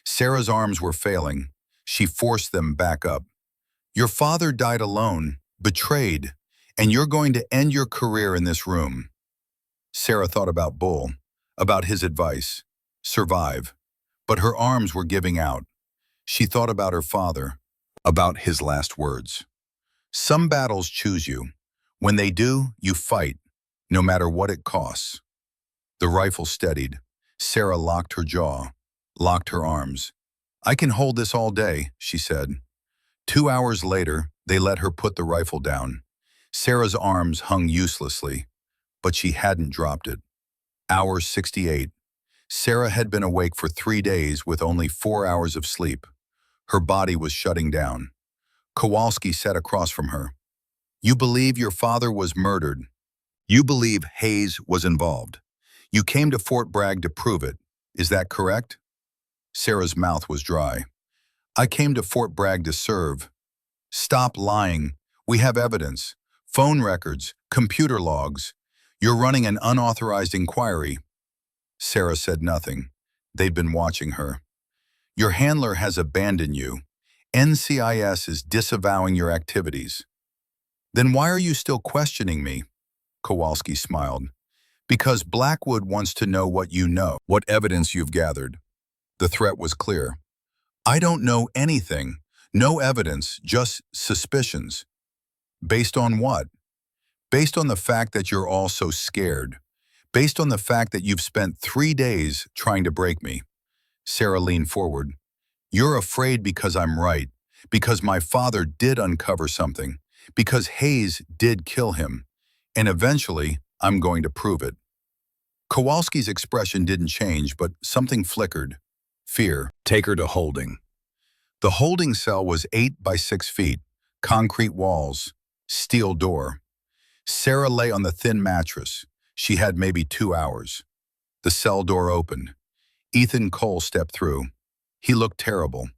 [SPEAKER 1] Sarah's arms were failing. She forced them back up. Your father died alone, betrayed, and you're going to end your career in this room. Sarah thought about Bull, about his advice, survive. But her arms were giving out. She thought about her father, about his last words. Some battles choose you. When they do, you fight, no matter what it costs. The rifle steadied. Sarah locked her jaw, locked her arms. I can hold this all day, she said. 2 hours later, they let her put the rifle down. Sarah's arms hung uselessly, but she hadn't dropped it. Hour 68. Sarah had been awake for 3 days with only 4 hours of sleep. Her body was shutting down. Kowalski sat across from her. You believe your father was murdered. You believe Hayes was involved. You came to Fort Bragg to prove it. Is that correct? Sarah's mouth was dry. I came to Fort Bragg to serve. Stop lying. We have evidence. Phone records, computer logs. You're running an unauthorized inquiry. Sarah said nothing. They'd been watching her. Your handler has abandoned you. NCIS is disavowing your activities. Then why are you still questioning me? Kowalski smiled. Because Blackwood wants to know what you know, what evidence you've gathered. The threat was clear. I don't know anything. No evidence, just suspicions. Based on what? Based on the fact that you're all so scared. Based on the fact that you've spent 3 days trying to break me. Sarah leaned forward. You're afraid because I'm right, because my father did uncover something, because Hayes did kill him, and eventually I'm going to prove it. Kowalski's expression didn't change, but something flickered. Fear. Take her to holding. The holding cell was 8 by 6 feet, concrete walls, steel door. Sarah lay on the thin mattress. She had maybe 2 hours. The cell door opened. Ethan Cole stepped through. He looked terrible.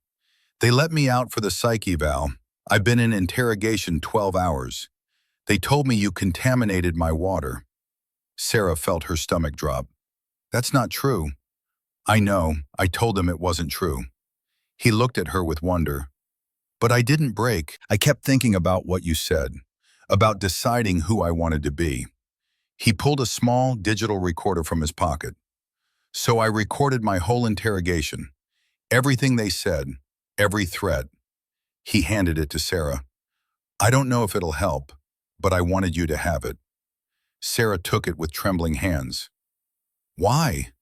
[SPEAKER 1] They let me out for the psych eval. I've been in interrogation 12 hours. They told me you contaminated my water. Sarah felt her stomach drop. That's not true. I know. I told them it wasn't true. He looked at her with wonder. But I didn't break. I kept thinking about what you said, about deciding who I wanted to be. He pulled a small digital recorder from his pocket. So I recorded my whole interrogation. Everything they said, every threat. He handed it to Sarah. I don't know if it'll help, but I wanted you to have it. Sarah took it with trembling hands. Why?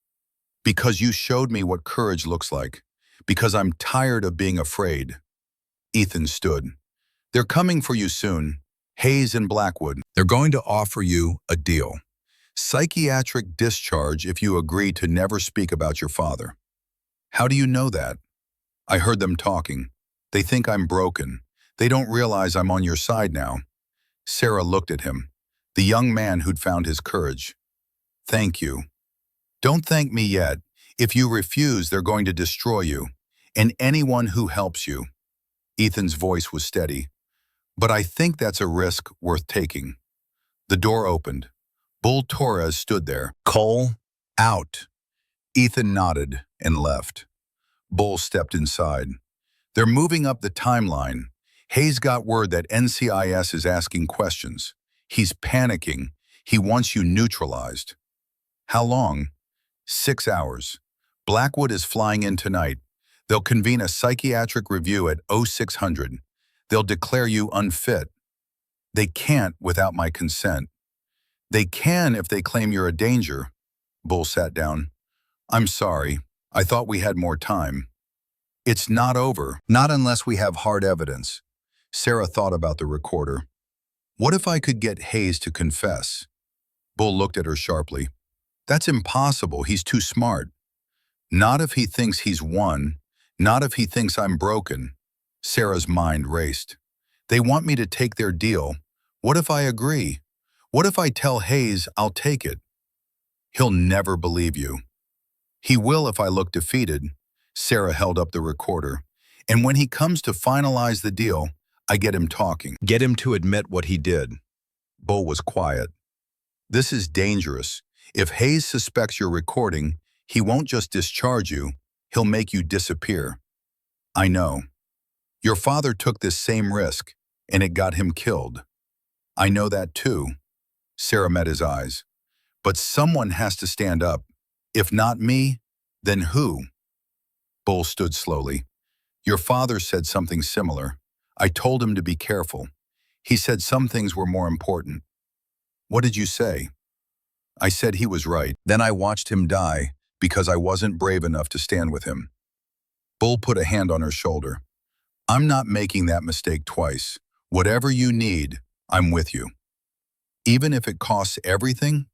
[SPEAKER 1] Because you showed me what courage looks like. Because I'm tired of being afraid. Ethan stood. They're coming for you soon. Hayes and Blackwood. They're going to offer you a deal. Psychiatric discharge if you agree to never speak about your father. How do you know that? I heard them talking. They think I'm broken. They don't realize I'm on your side now. Sarah looked at him, the young man who'd found his courage. Thank you. Don't thank me yet. If you refuse, they're going to destroy you, and anyone who helps you. Ethan's voice was steady. But I think that's a risk worth taking. The door opened. Bull Torres stood there. Cole, out. Ethan nodded and left. Bull stepped inside. They're moving up the timeline. Hayes got word that NCIS is asking questions. He's panicking. He wants you neutralized. How long? 6 hours. Blackwood is flying in tonight. They'll convene a psychiatric review at 0600. They'll declare you unfit. They can't without my consent. They can if they claim you're a danger. Bull sat down. I'm sorry. I thought we had more time. It's not over. Not unless we have hard evidence. Sarah thought about the recorder. What if I could get Hayes to confess? Bull looked at her sharply. That's impossible. He's too smart. Not if he thinks he's won. Not if he thinks I'm broken. Sarah's mind raced. They want me to take their deal. What if I agree? What if I tell Hayes I'll take it? He'll never believe you. He will if I look defeated. Sarah held up the recorder. And when he comes to finalize the deal, I get him talking. Get him to admit what he did. Bull was quiet. This is dangerous. If Hayes suspects you're recording, he won't just discharge you, he'll make you disappear. I know. Your father took this same risk, and it got him killed. I know that too. Sarah met his eyes. But someone has to stand up. If not me, then who? Bull stood slowly. Your father said something similar. I told him to be careful. He said some things were more important. What did you say? I said he was right. Then I watched him die because I wasn't brave enough to stand with him. Bull put a hand on her shoulder. I'm not making that mistake twice. Whatever you need, I'm with you. Even if it costs everything?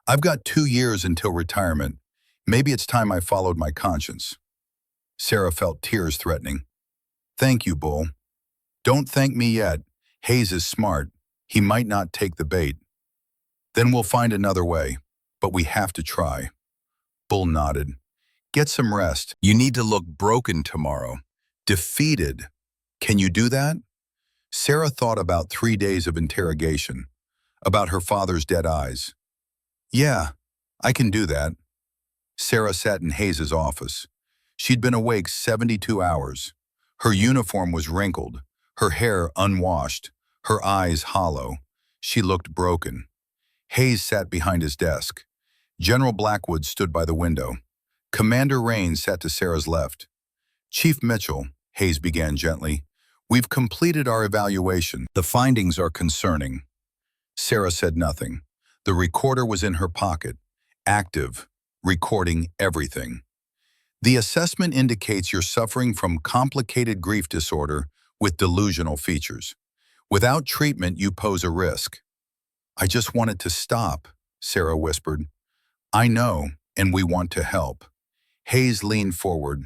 [SPEAKER 1] I've got 2 years until retirement. Maybe it's time I followed my conscience. Sarah felt tears threatening. Thank you, Bull. Don't thank me yet. Hayes is smart. He might not take the bait. Then we'll find another way, but we have to try. Bull nodded. Get some rest. You need to look broken tomorrow. Defeated. Can you do that? Sarah thought about 3 days of interrogation, about her father's dead eyes. Yeah, I can do that. Sarah sat in Hayes's office. She'd been awake 72 hours. Her uniform was wrinkled, her hair unwashed, her eyes hollow. She looked broken. Hayes sat behind his desk. General Blackwood stood by the window. Commander Raines sat to Sarah's left. Chief Mitchell, Hayes began gently, we've completed our evaluation. The findings are concerning. Sarah said nothing. The recorder was in her pocket, active, recording everything. The assessment indicates you're suffering from complicated grief disorder with delusional features. Without treatment, you pose a risk. I just want it to stop, Sarah whispered. I know, and we want to help. Hayes leaned forward.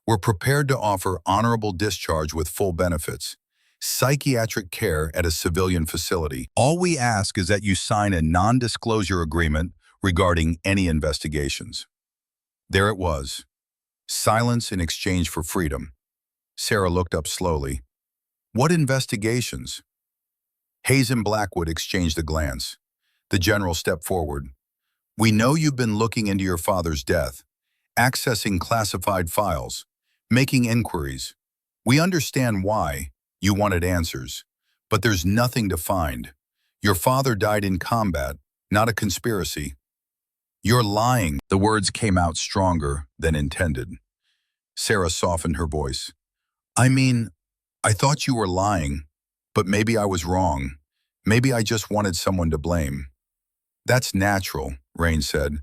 [SPEAKER 1] We're prepared to offer honorable discharge with full benefits. Psychiatric care at a civilian facility. All we ask is that you sign a non-disclosure agreement regarding any investigations. There it was. Silence in exchange for freedom. Sarah looked up slowly. What investigations? Hayes and Blackwood exchanged a glance. The general stepped forward. We know you've been looking into your father's death, accessing classified files, making inquiries. We understand why. You wanted answers, but there's nothing to find. Your father died in combat, not a conspiracy. You're lying. The words came out stronger than intended. Sarah softened her voice. I mean, I thought you were lying, but maybe I was wrong. Maybe I just wanted someone to blame. That's natural, Rain said,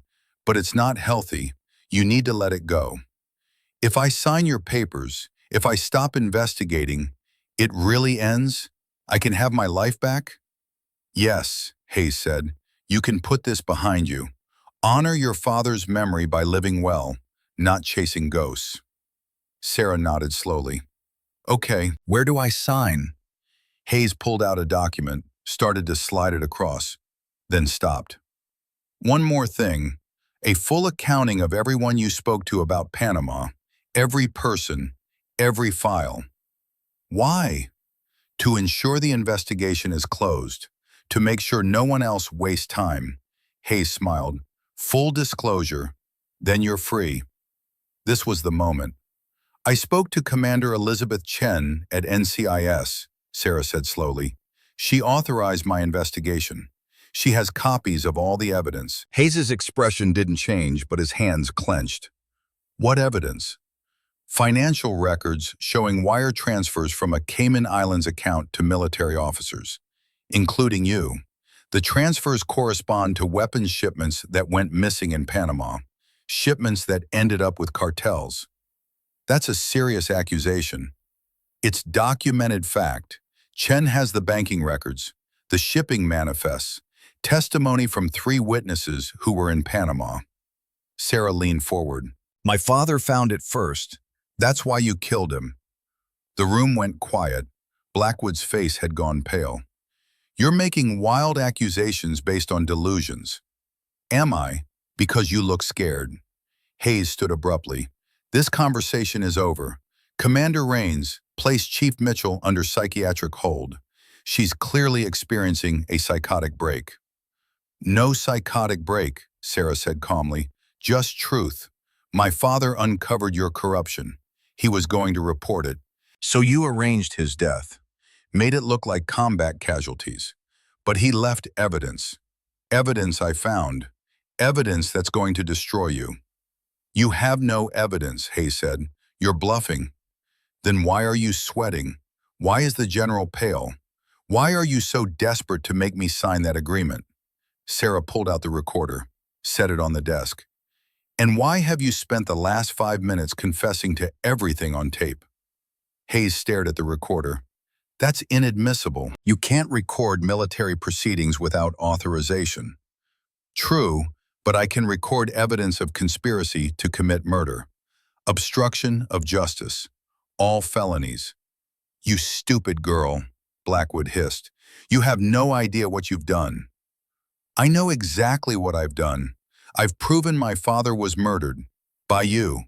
[SPEAKER 1] but it's not healthy. You need to let it go. If I sign your papers, if I stop investigating, it really ends? I can have my life back? Yes, Hayes said. You can put this behind you. Honor your father's memory by living well, not chasing ghosts. Sarah nodded slowly. Okay, where do I sign? Hayes pulled out a document, started to slide it across, then stopped. One more thing. A full accounting of everyone you spoke to about Panama. Every person, every file. Why? To ensure the investigation is closed. To make sure no one else wastes time. Hayes smiled. Full disclosure, then you're free. This was the moment. I spoke to Commander Elizabeth Chen at NCIS, Sarah said slowly. She authorized my investigation. She has copies of all the evidence. Hayes's expression didn't change, but his hands clenched. What evidence? Financial records showing wire transfers from a Cayman Islands account to military officers, including you. The transfers correspond to weapons shipments that went missing in Panama, shipments that ended up with cartels. That's a serious accusation. It's documented fact. Chen has the banking records, the shipping manifests, testimony from 3 witnesses who were in Panama. Sarah leaned forward. My father found it first. That's why you killed him. The room went quiet. Blackwood's face had gone pale. You're making wild accusations based on delusions. Am I? Because you look scared. Hayes stood abruptly. This conversation is over. Commander Rains, place Chief Mitchell under psychiatric hold. She's clearly experiencing a psychotic break. No psychotic break, Sarah said calmly. Just truth. My father uncovered your corruption. He was going to report it. So you arranged his death, made it look like combat casualties. But he left evidence. Evidence I found. Evidence that's going to destroy you. You have no evidence, Hayes said. You're bluffing. Then why are you sweating? Why is the general pale? Why are you so desperate to make me sign that agreement? Sarah pulled out the recorder, set it on the desk. And why have you spent the last 5 minutes confessing to everything on tape? Hayes stared at the recorder. That's inadmissible. You can't record military proceedings without authorization. True, but I can record evidence of conspiracy to commit murder. Obstruction of justice. All felonies. You stupid girl, Blackwood hissed. You have no idea what you've done. I know exactly what I've done. I've proven my father was murdered. By you.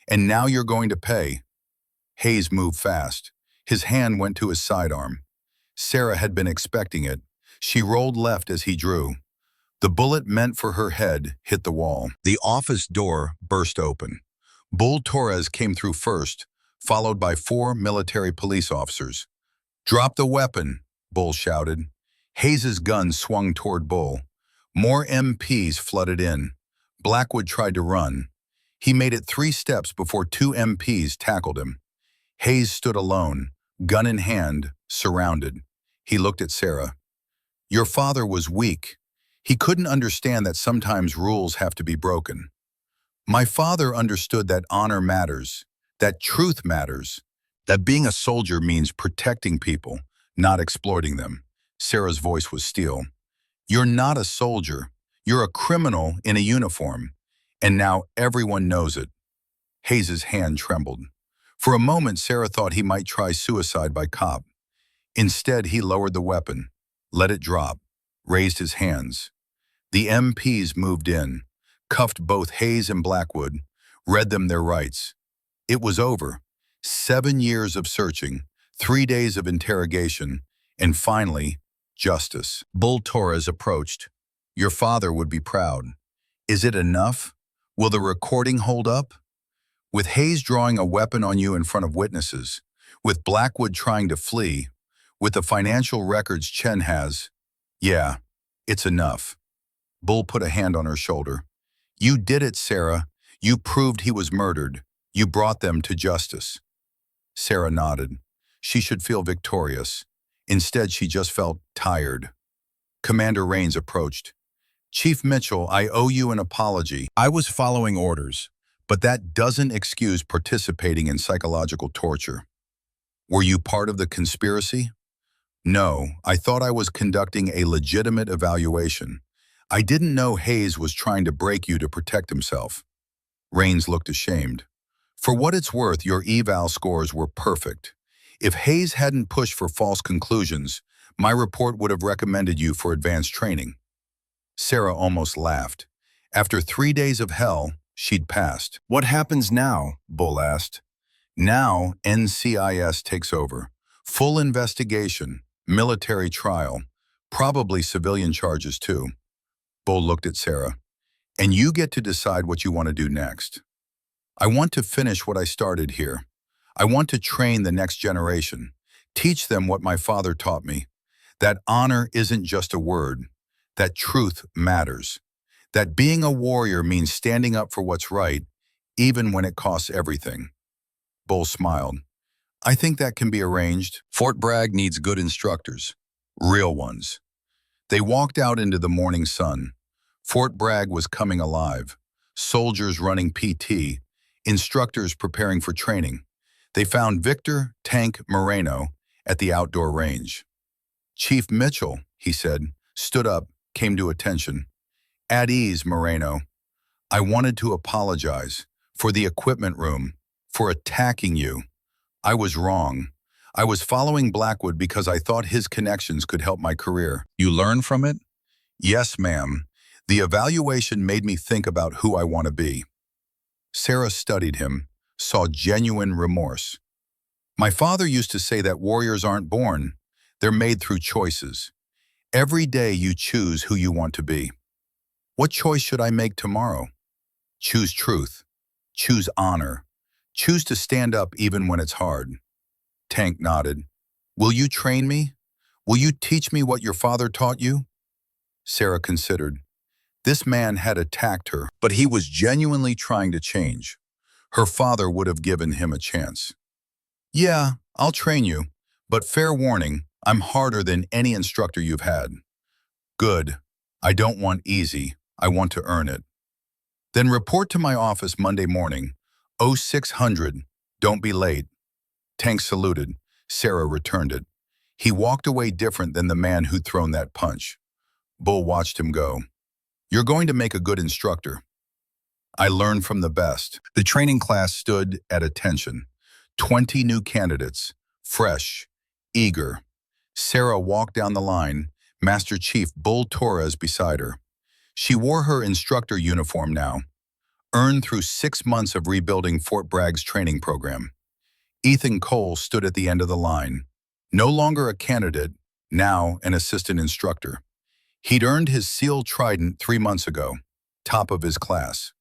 [SPEAKER 1] And now you're going to pay. Hayes moved fast. His hand went to his sidearm. Sarah had been expecting it. She rolled left as he drew. The bullet meant for her head hit the wall. The office door burst open. Bull Torres came through first, followed by 4 military police officers. Drop the weapon, Bull shouted. Hayes's gun swung toward Bull. More MPs flooded in. Blackwood tried to run. He made it 3 steps before 2 MPs tackled him. Hayes stood alone, gun in hand, surrounded. He looked at Sarah. Your father was weak. He couldn't understand that sometimes rules have to be broken. My father understood that honor matters, that truth matters, that being a soldier means protecting people, not exploiting them. Sarah's voice was steel. You're not a soldier. You're a criminal in a uniform. And now everyone knows it. Hayes's hand trembled. For a moment, Sarah thought he might try suicide by cop. Instead, he lowered the weapon, let it drop, raised his hands. The MPs moved in, cuffed both Hayes and Blackwood, read them their rights. It was over. 7 years of searching, 3 days of interrogation, and finally, justice. Bull Torres approached. Your father would be proud. Is it enough? Will the recording hold up? With Hayes drawing a weapon on you in front of witnesses, with Blackwood trying to flee, with the financial records Chen has, yeah, it's enough. Bull put a hand on her shoulder. You did it, Sarah. You proved he was murdered. You brought them to justice. Sarah nodded. She should feel victorious. Instead, she just felt tired. Commander Rains approached. Chief Mitchell, I owe you an apology. I was following orders, but that doesn't excuse participating in psychological torture. Were you part of the conspiracy? No, I thought I was conducting a legitimate evaluation. I didn't know Hayes was trying to break you to protect himself. Rains looked ashamed. For what it's worth, your eval scores were perfect. If Hayes hadn't pushed for false conclusions, my report would have recommended you for advanced training. Sarah almost laughed. After 3 days of hell, she'd passed. What happens now? Bull asked. Now, NCIS takes over. Full investigation, military trial, probably civilian charges too. Bull looked at Sarah. And you get to decide what you want to do next. I want to finish what I started here. I want to train the next generation, teach them what my father taught me, that honor isn't just a word, that truth matters, that being a warrior means standing up for what's right, even when it costs everything. Bull smiled. I think that can be arranged. Fort Bragg needs good instructors, real ones. They walked out into the morning sun. Fort Bragg was coming alive. Soldiers running PT, instructors preparing for training. They found Victor Tank Moreno at the outdoor range. Chief Mitchell, he said, stood up, came to attention. At ease, Moreno. I wanted to apologize for the equipment room, for attacking you. I was wrong. I was following Blackwood because I thought his connections could help my career. You learn from it? Yes, ma'am. The evaluation made me think about who I want to be. Sarah studied him, saw genuine remorse. My father used to say that warriors aren't born. They're made through choices. Every day you choose who you want to be. What choice should I make tomorrow? Choose truth. Choose honor. Choose to stand up even when it's hard. Tank nodded. Will you train me? Will you teach me what your father taught you? Sarah considered. This man had attacked her, but he was genuinely trying to change. Her father would have given him a chance. Yeah, I'll train you, but fair warning, I'm harder than any instructor you've had. Good. I don't want easy. I want to earn it. Then report to my office Monday morning. 0600. Don't be late. Tank saluted. Sarah returned it. He walked away different than the man who'd thrown that punch. Bull watched him go. You're going to make a good instructor. I learned from the best. The training class stood at attention. 20 new candidates, fresh, eager. Sarah walked down the line, Master Chief Bull Torres beside her. She wore her instructor uniform now, earned through 6 months of rebuilding Fort Bragg's training program. Ethan Cole stood at the end of the line, no longer a candidate, now an assistant instructor. He'd earned his SEAL Trident 3 months ago, top of his class.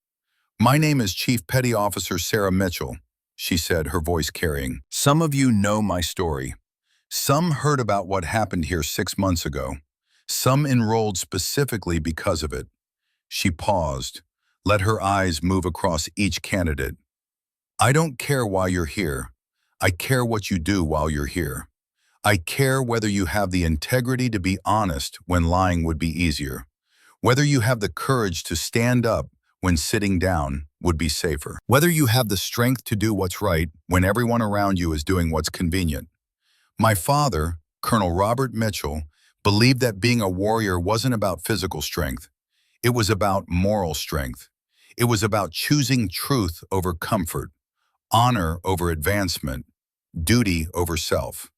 [SPEAKER 1] My name is Chief Petty Officer Sarah Mitchell, she said, her voice carrying. Some of you know my story. Some heard about what happened here 6 months ago. Some enrolled specifically because of it. She paused, let her eyes move across each candidate. I don't care why you're here. I care what you do while you're here. I care whether you have the integrity to be honest when lying would be easier. Whether you have the courage to stand up when sitting down would be safer. Whether you have the strength to do what's right when everyone around you is doing what's convenient. My father, Colonel Robert Mitchell, believed that being a warrior wasn't about physical strength. It was about moral strength. It was about choosing truth over comfort, honor over advancement, duty over self.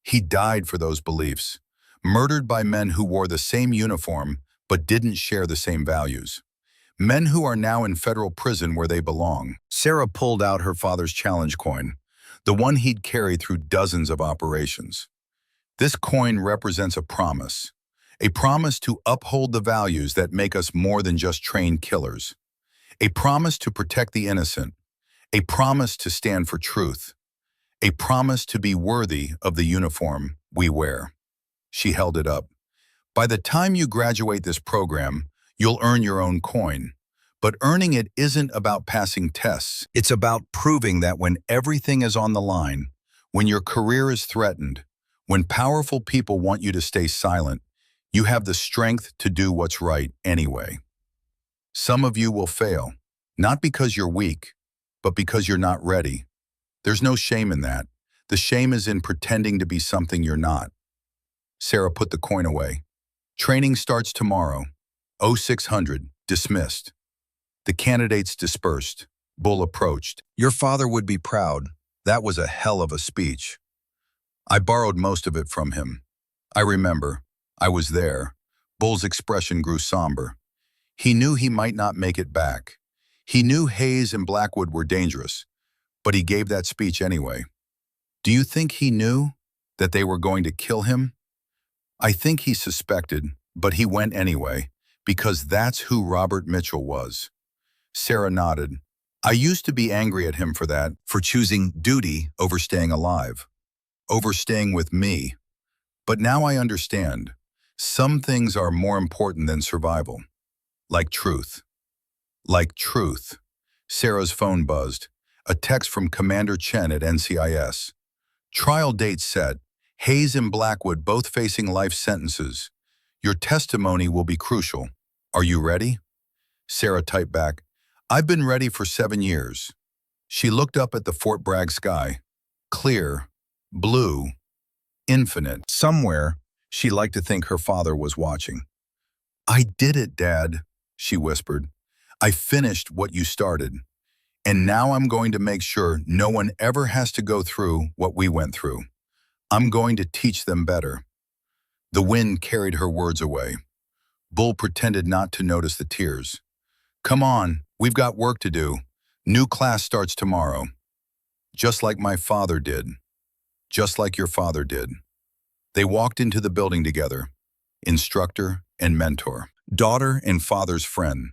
[SPEAKER 1] He died for those beliefs, murdered by men who wore the same uniform but didn't share the same values. Men who are now in federal prison where they belong. Sarah pulled out her father's challenge coin, the one he'd carried through dozens of operations. This coin represents a promise to uphold the values that make us more than just trained killers, a promise to protect the innocent, a promise to stand for truth, a promise to be worthy of the uniform we wear. She held it up. By the time you graduate this program, You'll earn your own coin. But earning it isn't about passing tests. It's about proving that when everything is on the line, when your career is threatened, when powerful people want you to stay silent, you have the strength to do what's right anyway. Some of you will fail, not because you're weak, but because you're not ready. There's no shame in that. The shame is in pretending to be something you're not. Sarah put the coin away. Training starts tomorrow. 0600, dismissed. The candidates dispersed. Bull approached. Your father would be proud. That was a hell of a speech. I borrowed most of it from him. I remember. I was there. Bull's expression grew somber. He knew he might not make it back. He knew Hayes and Blackwood were dangerous, but he gave that speech anyway. Do you think he knew that they were going to kill him? I think he suspected, but he went anyway, because that's who Robert Mitchell was. Sarah nodded. I used to be angry at him for that, for choosing duty over staying alive, over staying with me. But now I understand. Some things are more important than survival. Like truth. Like truth. Sarah's phone buzzed. A text from Commander Chen at NCIS. Trial date set. Hayes and Blackwood both facing life sentences. Your testimony will be crucial. Are you ready? Sarah typed back, I've been ready for 7 years. She looked up at the Fort Bragg sky. Clear, blue, infinite. Somewhere, she liked to think her father was watching. I did it, Dad, she whispered. I finished what you started. And now I'm going to make sure no one ever has to go through what we went through. I'm going to teach them better. The wind carried her words away. Bull pretended not to notice the tears. Come on, we've got work to do. New class starts tomorrow. Just like my father did. Just like your father did. They walked into the building together. Instructor and mentor. Daughter and father's friend.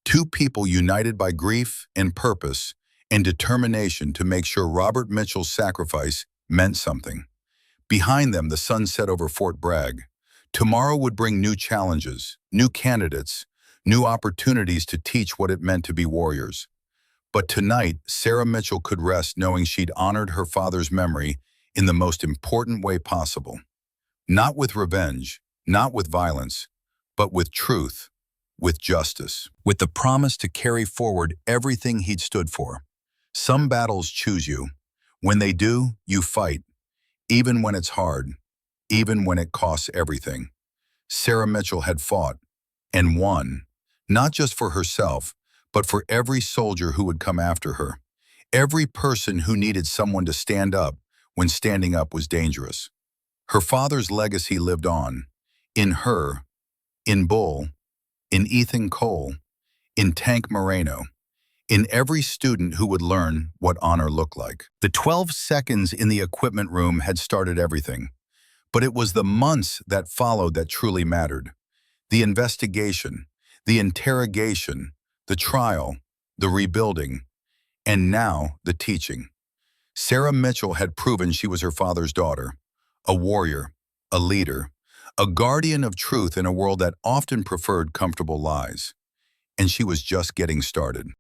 [SPEAKER 1] Two people united by grief and purpose and determination to make sure Robert Mitchell's sacrifice meant something. Behind them, the sun set over Fort Bragg. Tomorrow would bring new challenges, new candidates, new opportunities to teach what it meant to be warriors. But tonight, Sarah Mitchell could rest knowing she'd honored her father's memory in the most important way possible. Not with revenge, not with violence, but with truth, with justice, with the promise to carry forward everything he'd stood for. Some battles choose you. When they do, you fight, even when it's hard, even when it costs everything. Sarah Mitchell had fought and won, not just for herself, but for every soldier who would come after her, every person who needed someone to stand up when standing up was dangerous. Her father's legacy lived on, in her, in Bull, in Ethan Cole, in Tank Moreno, in every student who would learn what honor looked like. The 12 seconds in the equipment room had started everything, but it was the months that followed that truly mattered. The investigation, the interrogation, the trial, the rebuilding, and now the teaching. Sarah Mitchell had proven she was her father's daughter, a warrior, a leader, a guardian of truth in a world that often preferred comfortable lies. And she was just getting started.